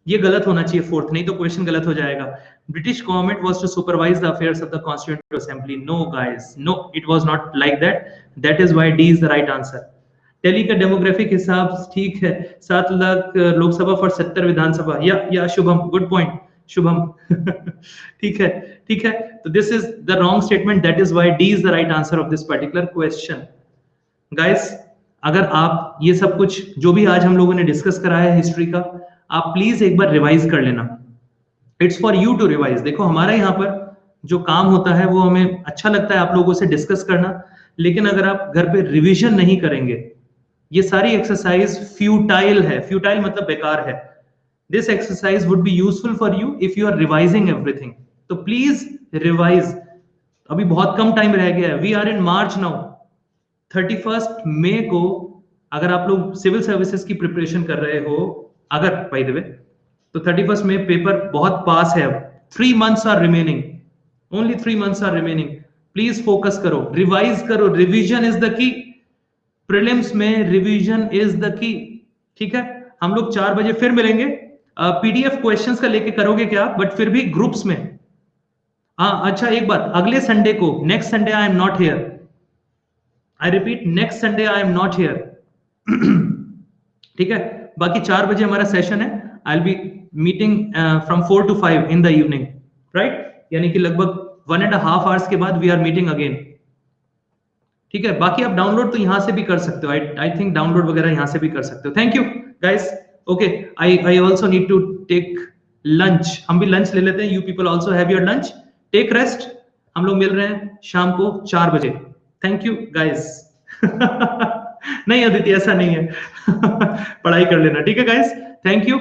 ये गलत होना चाहिए फोर्थ, नहीं तो क्वेश्चन गलत हो जाएगा। British government was to supervise the affairs of the constituent assembly, no guys, no, it was not like that, that is why D is the right answer. Delhi का डेमोग्राफिक हिसाब ठीक है, 7 लाख लोकसभा फॉर 70 विधानसभा, या शुभम, गुड पॉइंट शुभम। ठीक है, ठीक है, तो this is the wrong statement, that is why D is the right answer of this particular question. Guys, अगर आप ये सब कुछ जो भी आज हम लोगों ने डिस्कस करा है हिस्ट्री का, आप प्लीज एक बार रिवाइज कर लेना, it's for you to revise. देखो हमारा यहाँ पर जो काम होता है वो हमें अच्छा लगता है आप लोगों से डिस्कस करना, लेकिन अगर आप घर पे रिवीजन नहीं करेंगे, ये सारी एक्सरसाइज फ्यूटाइल है, फ्यूटाइल मतलब बेकार है। This exercise would be useful for you if you are revising everything, तो प्लीज रिवाइज। अभी बहुत कम टाइम रह गया है, we are in March now. 31 मई को अगर आप लोग सिविल सर्विसेज की प्रिपरेशन कर रहे हो, अगर बाय द वे, तो 31 मई पेपर बहुत पास है अब, 3 months are remaining, only 3 months are remaining. Please focus करो, रिवाइज करो, revision is the key, prelims में रिवीजन इज द की, ठीक है। हम लोग 4 बजे फिर मिलेंगे। पीडीएफ क्वेश्चंस का लेके करोगे क्या, बट फिर भी ग्रुप्स में। हाँ अच्छा, एक बात, अगले संडे को, next Sunday I am not here, I repeat, next Sunday I am not here, ठीक है। बाकी 4 बजे हमारा सेशन है, I will be meeting from 4 to 5 in the evening, right, यानी कि लगभग 1.5 hours के बाद वी आर मीटिंग अगेन, ठीक है। बाकी आप डाउनलोड तो यहां से भी कर सकते हो, आई थिंक डाउनलोड वगैरह यहां से भी कर सकते हो। Thank you guys, okay, I also need to take lunch, हम भी लंच ले लेते हैं, you people also have your lunch, take rest, हम लोग मिल रहे हैं शाम को 4 बजे। Thank you guys. नहीं अदिति, ऐसा नहीं है। पढ़ाई कर लेना, ठीक है guys, thank you,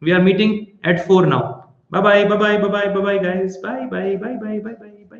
we are meeting at 4 now, bye bye bye bye bye bye bye guys, bye bye bye bye bye bye.